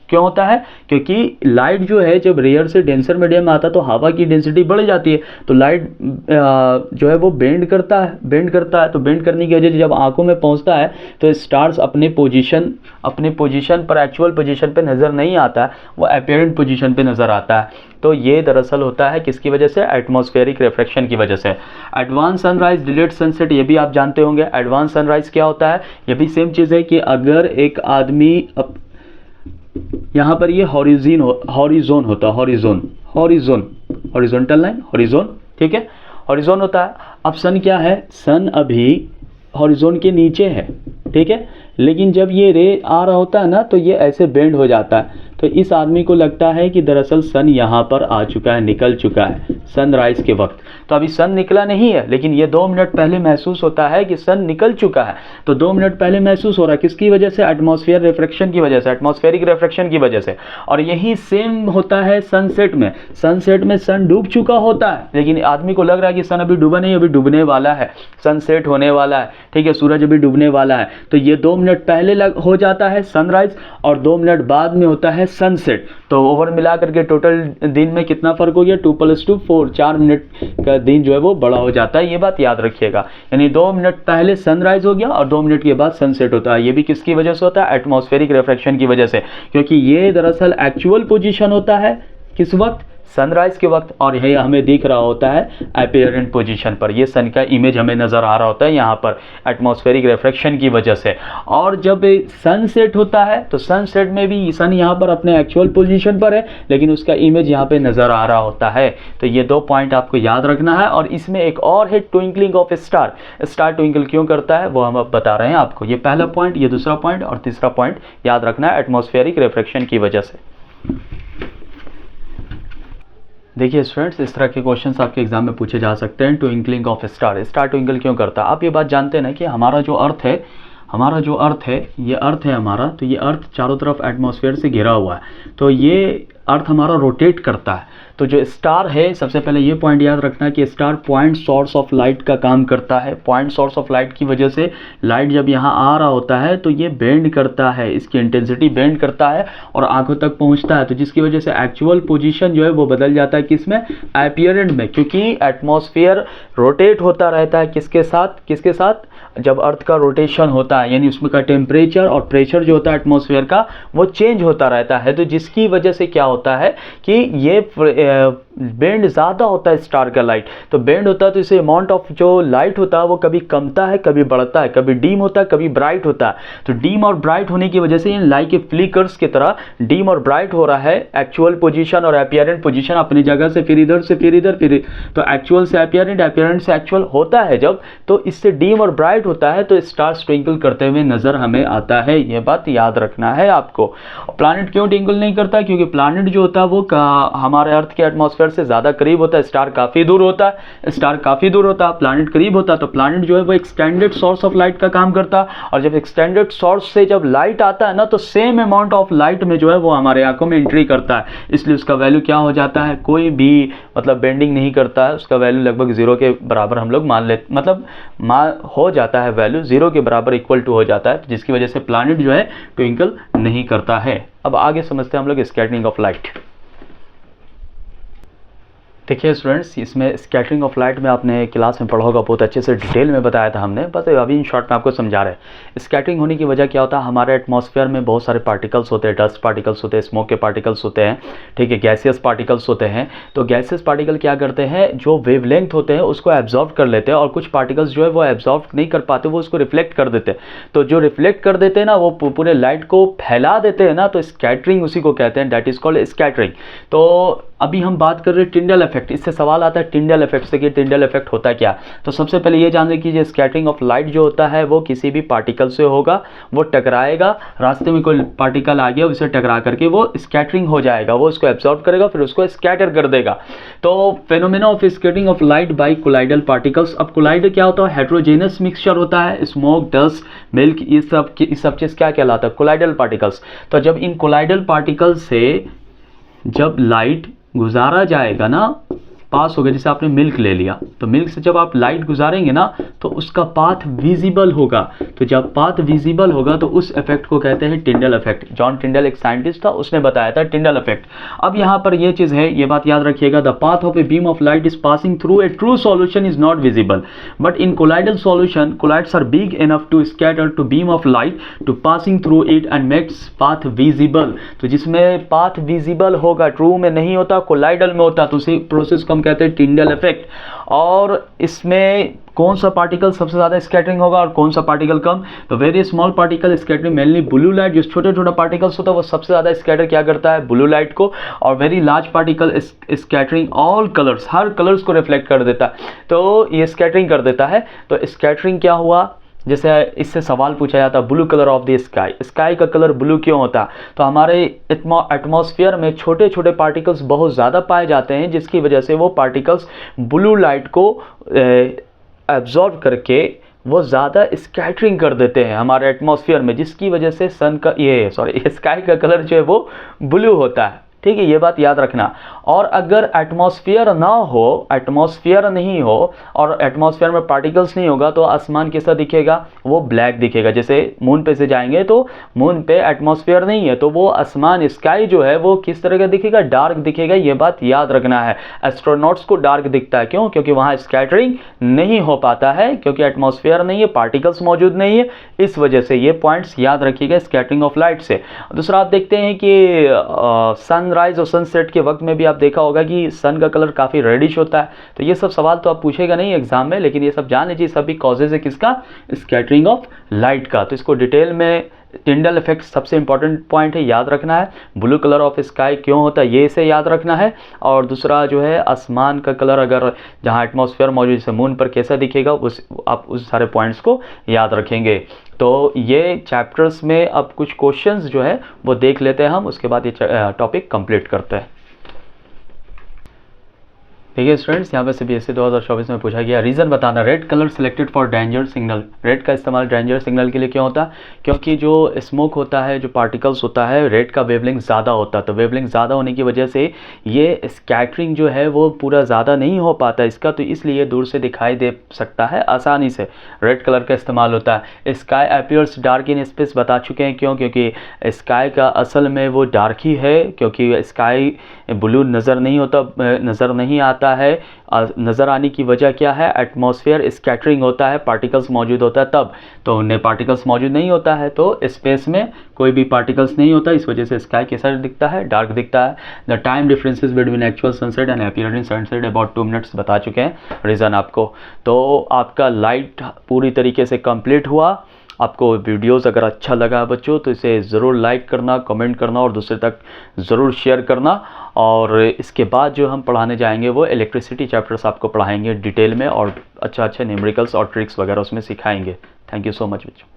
क्यों होता है, क्योंकि लाइट जो है जब रेयर से डेंसर मीडियम में आता है तो हवा की डेंसिटी बढ़ जाती है, तो लाइट जो है वो बेंड करता है, तो बेंड करने की वजह से जब आंखों में पहुंचता है तो स्टार्स अपने पोजीशन पर, एक्चुअल पोजीशन पे नज़र नहीं आता है, वो अपीयरेंट पोजीशन पे नज़र आता है। तो ये दरअसल होता है किसकी वजह से, एटमॉस्फेरिक रिफ्रैक्शन की वजह से। एडवांस सनराइज, डिलेड सनसेट, ये भी आप जानते होंगे। एडवांस सनराइज क्या होता है, ये भी सेम चीज़ है कि अगर एक आदमी यहाँ पर ये हॉरिजोन होता है, हॉरिजॉन्टल लाइन, हॉरिजोन, ठीक है, हॉरिजोन होता है। अब सन क्या है, सन अभी हॉरिजोन के नीचे है, ठीक है, लेकिन जब ये रे आ रहा होता है ना तो ये ऐसे बेंड हो जाता है, तो इस आदमी को लगता है कि दरअसल सन यहाँ पर आ चुका है, निकल चुका है सनराइज के वक्त। तो अभी सन निकला नहीं है, लेकिन ये 2 मिनट पहले महसूस होता है कि सन निकल चुका है, तो 2 मिनट पहले महसूस हो रहा है, किसकी वजह से, एटमॉस्फेयर रिफ्रैक्शन की वजह से, एटमॉस्फेरिक रिफ्रैक्शन की वजह से। और यही सेम होता है सनसेट में। सनसेट में सन डूब चुका होता है, लेकिन आदमी को लग रहा है कि सन अभी डूबा नहीं, अभी डूबने वाला है, सनसेट होने वाला है, ठीक है, सूरज अभी डूबने वाला है, तो ये 2 मिनट पहले हो जाता है सनराइज और 2 मिनट बाद में होता है सनसेट। तो ओवर मिला करके टोटल दिन में कितना फर्क हो गया, 2 + 2 4, 4 मिनट का दिन जो है वो बड़ा हो जाता है, ये बात याद रखिएगा। यानी 2 मिनट पहले सनराइज हो गया और 2 मिनट के बाद सनसेट होता है। ये भी किसकी वजह से होता है, एटमॉस्फेरिक रिफ्रैक्शन की वजह से, क्योंकि ये दरअसल एक्चुअल पोजीशन होता है किस वक्त, सनराइज़ के वक्त, और यह हमें दिख रहा होता है अपीयरेंट पोजीशन पर, ये सन का इमेज हमें नज़र आ रहा होता है यहाँ पर एटमॉस्फेरिक रिफ्रैक्शन की वजह से। और जब सन सेट होता है तो सन सेट में भी सन यहाँ पर अपने एक्चुअल पोजीशन पर है, लेकिन उसका इमेज यहाँ पे नज़र आ रहा होता है। तो ये 2 पॉइंट आपको याद रखना है। और इसमें एक और है twinkling of star. Star twinkle क्यों करता है वो हम अब बता रहे हैं आपको। ये पहला पॉइंट, ये दूसरा पॉइंट, और तीसरा पॉइंट याद रखना है एटमॉस्फेरिक रिफ्रैक्शन की वजह से। देखिए स्टूडेंट्स, इस तरह के क्वेश्चंस आपके एग्जाम में पूछे जा सकते हैं। Twinkling of star, star twinkle क्यों करता है। आप ये बात जानते हैं ना कि हमारा जो अर्थ है, ये अर्थ है हमारा, तो ये अर्थ चारों तरफ एटमॉस्फेयर से घिरा हुआ है, तो ये अर्थ हमारा रोटेट करता है। तो जो स्टार है, सबसे पहले ये पॉइंट याद रखना कि star point source of light का काम करता है। पॉइंट सोर्स ऑफ लाइट की वजह से लाइट जब यहाँ आ रहा होता है तो ये बेंड करता है, इसकी इंटेंसिटी बेंड करता है और आंखों तक पहुँचता है, तो जिसकी वजह से एक्चुअल पोजीशन जो है वो बदल जाता है किसमें, अपीयरेंट में, क्योंकि एटमॉस्फेयर रोटेट होता रहता है किसके साथ, जब अर्थ का रोटेशन होता है, यानी उसमें का टेम्परेचर और प्रेशर जो होता है एटमॉस्फेयर का वो चेंज होता रहता है। तो जिसकी वजह से क्या होता है कि ये बेंड ज़्यादा होता है स्टार का लाइट, तो बेंड होता है तो इसे अमाउंट ऑफ जो लाइट होता है वो कभी कमता है, कभी बढ़ता है, कभी डीम होता है, कभी ब्राइट होता है। तो डीम और ब्राइट होने की वजह से इन लाइट के फ्लिकर्स की तरह डीम और ब्राइट हो रहा है। एक्चुअल पोजीशन और अपीयरेंट पोजीशन अपनी जगह से फिर इधर से फिर इधर, फिर तो एक्चुअल से अपीयरेंट, अपीयरेंट से एक्चुअल होता है जब, तो इससे डीम और ब्राइट होता है तो स्टार्स ट्विंकल करते हुए नजर हमें आता है। ये बात याद रखना है आपको। प्लैनेट क्यों ट्विंकल नहीं करता, क्योंकि प्लैनेट जो होता है वो हमारे अर्थ के एटमॉस्फेयर से ज़्यादा करीब होता है, स्टार काफ़ी दूर होता है, प्लैनेट करीब होता है, तो प्लैनेट जो है वो एक्सटेंडेड सोर्स ऑफ लाइट का काम करता है। और जब एक्सटेंडेड सोर्स से जब लाइट आता है ना, तो सेम अमाउंट ऑफ लाइट में जो है वो हमारे आंखों में एंट्री करता है, इसलिए उसका वैल्यू क्या हो जाता है, कोई भी मतलब बेंडिंग नहीं करता है, उसका वैल्यू लगभग 0 के बराबर हम लोग मान लेते, मतलब हो जाता है, वैल्यू 0 के बराबर इक्वल टू हो जाता है, जिसकी वजह से प्लैनेट जो है ट्विंकल नहीं करता है। अब आगे समझते हैं हम लोग स्कैटरिंग ऑफ लाइट। देखिए स्टूडेंट्स, इसमें स्कैटरिंग ऑफ लाइट में आपने क्लास में पढ़ा होगा, बहुत अच्छे से डिटेल में बताया था हमने, बस अभी इन शॉर्ट में आपको समझा रहे हैं। स्कैटरिंग होने की वजह क्या होता है, हमारे एटमॉस्फेयर में बहुत सारे पार्टिकल्स होते हैं, डस्ट पार्टिकल्स होते हैं, स्मोक के पार्टिकल्स होते हैं, ठीक है, गैसियस पार्टिकल्स होते हैं। तो गैसियस पार्टिकल क्या करते हैं, जो वेवलेंथ होते हैं उसको एब्जॉर्ब कर लेते हैं, और कुछ पार्टिकल्स जो है वो एब्जॉर्ब नहीं कर पाते, वो उसको रिफ्लेक्ट कर देते हैं। तो जो रिफ्लेक्ट कर देते हैं ना, वो पूरे लाइट को फैला देते हैं ना, तो स्कैटरिंग उसी को कहते हैं, दैट इज कॉल्ड स्कैटरिंग। तो अभी हम बात कर रहे हैं टिंडल इफेक्ट। इससे सवाल आता है टिंडल इफेक्ट से कि टिंडल इफेक्ट होता है क्या। तो सबसे पहले ये जान लें कि स्कैटरिंग ऑफ लाइट जो होता है वो किसी भी पार्टिकल से होगा, वो टकराएगा, रास्ते में कोई पार्टिकल आ गया, उसे टकरा करके वो स्कैटरिंग हो जाएगा, वो उसको एब्जॉर्ब करेगा, फिर उसको स्कैटर कर देगा। तो phenomena of scattering of light by colloidal particles. अब कोलाइडल क्या होता है, हेट्रोजेनस मिक्सचर होता है, स्मोक, डस्ट, मिल्क, ये सब चीज़ क्या कहलाता है, कोलाइडल पार्टिकल्स। तो जब इन कोलाइडल पार्टिकल्स से जब लाइट गुजारा जाएगा ना, पास हो गया, जैसे आपने मिल्क ले लिया, तो मिल्क से जब आप लाइट गुजारेंगे ना तो उसका पाथ विजिबल होगा। तो जब पाथ विजिबल होगा तो उस इफेक्ट को कहते हैं टिंडल इफेक्ट। जॉन टिंडल एक साइंटिस्ट था, उसने बताया था टिंडल इफेक्ट। अब यहाँ पर ये चीज़ है, ये बात याद रखिएगा, the path of a beam of light is passing through a true solution is not visible, but in colloidal solution colloids are big enough to scatter to beam of light to passing through it and makes path visible. तो जिसमें path visible होगा, true में नहीं होता, colloidal में होता, तो उसी प्रोसेस को हम कहते हैं टिंडल इफेक्ट। और इसमें कौन सा पार्टिकल सबसे ज़्यादा स्कैटरिंग होगा और कौन सा पार्टिकल कम, तो very small particle scattering mainly blue light. जो छोटे छोटे पार्टिकल्स होता है वो सबसे ज़्यादा स्कैटर क्या करता है, ब्लू लाइट को, और very large particle scattering all colours, हर कलर्स को रिफ्लेक्ट कर देता है, तो ये स्कैटरिंग कर देता है। तो स्कैटरिंग क्या हुआ, जैसे इससे सवाल पूछा जाता है blue colour of the sky, sky का कलर ब्लू क्यों होता है, तो हमारे एटमॉस्फेयर में छोटे छोटे पार्टिकल्स बहुत ज़्यादा पाए जाते हैं, जिसकी वजह से वो पार्टिकल्स ब्लू लाइट को एब्जॉर्ब करके वो ज़्यादा स्कैटरिंग कर देते हैं हमारे एटमॉस्फेयर में, जिसकी वजह से स्काई का कलर जो है वो ब्लू होता है। ठीक है, ये बात याद रखना। और अगर एटमॉस्फेयर ना हो, एटमॉस्फेयर नहीं हो और एटमॉस्फेयर में पार्टिकल्स नहीं होगा, तो आसमान कैसा दिखेगा, वो ब्लैक दिखेगा। जैसे मून पे से जाएंगे तो मून पे एटमॉस्फेयर नहीं है, तो वो आसमान, स्काई जो है वो किस तरह का दिखेगा, डार्क दिखेगा। ये बात याद रखना है। एस्ट्रोनॉट्स को डार्क दिखता है, क्यों, क्योंकि वहाँ स्कैटरिंग नहीं हो पाता है, क्योंकि एटमॉस्फेयर नहीं है, पार्टिकल्स मौजूद नहीं है, इस वजह से ये पॉइंट्स याद रखिएगा स्कैटरिंग ऑफ लाइट से। दूसरा आप देखते हैं कि सनराइज और सनसेट के वक्त में भी आप देखा होगा कि सन का कलर काफ़ी रेडिश होता है। तो ये सब सवाल तो आप पूछेगा नहीं एग्जाम में, लेकिन ये सब जान लीजिए सभी कॉजेज है किसका, स्कैटरिंग ऑफ लाइट का। तो इसको डिटेल में टिंडल इफेक्ट सबसे इंपॉर्टेंट पॉइंट है, याद रखना है। ब्लू कलर ऑफ स्काई क्यों होता है ये इसे याद रखना है। और दूसरा जो है आसमान का कलर अगर जहाँ एटमॉस्फेयर मौजूद जैसे मून पर कैसा दिखेगा आप उस सारे पॉइंट्स को याद रखेंगे। तो ये चैप्टर्स में अब कुछ क्वेश्चंस जो है वो देख लेते हैं हम, उसके बाद ये टॉपिक कंप्लीट करते हैं। देखिए स्टूडेंट्स, यहाँ पे CBSE 2024 में पूछा गया रीज़न बताना, red colour selected for danger signal. Red का इस्तेमाल डेंजर सिग्नल के लिए क्यों होता है? क्योंकि जो स्मोक होता है, जो पार्टिकल्स होता है, रेड का वेवलेंथ ज़्यादा होता है। तो वेवलेंथ ज़्यादा होने की वजह से ये स्कैटरिंग जो है वो पूरा ज़्यादा नहीं हो पाता इसका, तो इसलिए दूर से दिखाई दे सकता है आसानी से। रेड कलर का इस्तेमाल होता है। Sky appears dark in space बता चुके हैं क्यों, क्योंकि स्काई का असल में वो डार्क ही है, क्योंकि स्काई ब्लू नज़र नहीं होता, नज़र नहीं आता है। नज़र आने की वजह क्या है? एटमॉस्फेयर स्कैटरिंग होता है, पार्टिकल्स मौजूद होता है तब। तो उनमें पार्टिकल्स मौजूद नहीं होता है, तो स्पेस में कोई भी पार्टिकल्स नहीं होता, इस वजह से स्काई कैसा दिखता है? डार्क दिखता है। The time differences between actual sunset and appearing sunset about 2 minutes बता चुके हैं रीज़न आपको। तो आपका लाइट पूरी तरीके से कंप्लीट हुआ। आपको वीडियोस अगर अच्छा लगा बच्चों तो इसे ज़रूर लाइक करना, कमेंट करना और दूसरे तक ज़रूर शेयर करना। और इसके बाद जो हम पढ़ाने जाएंगे वो इलेक्ट्रिसिटी चैप्टर्स आपको पढ़ाएंगे डिटेल में, और अच्छा न्यूमेरिकल्स और ट्रिक्स वगैरह उसमें सिखाएंगे। थैंक यू सो मच बच्चों।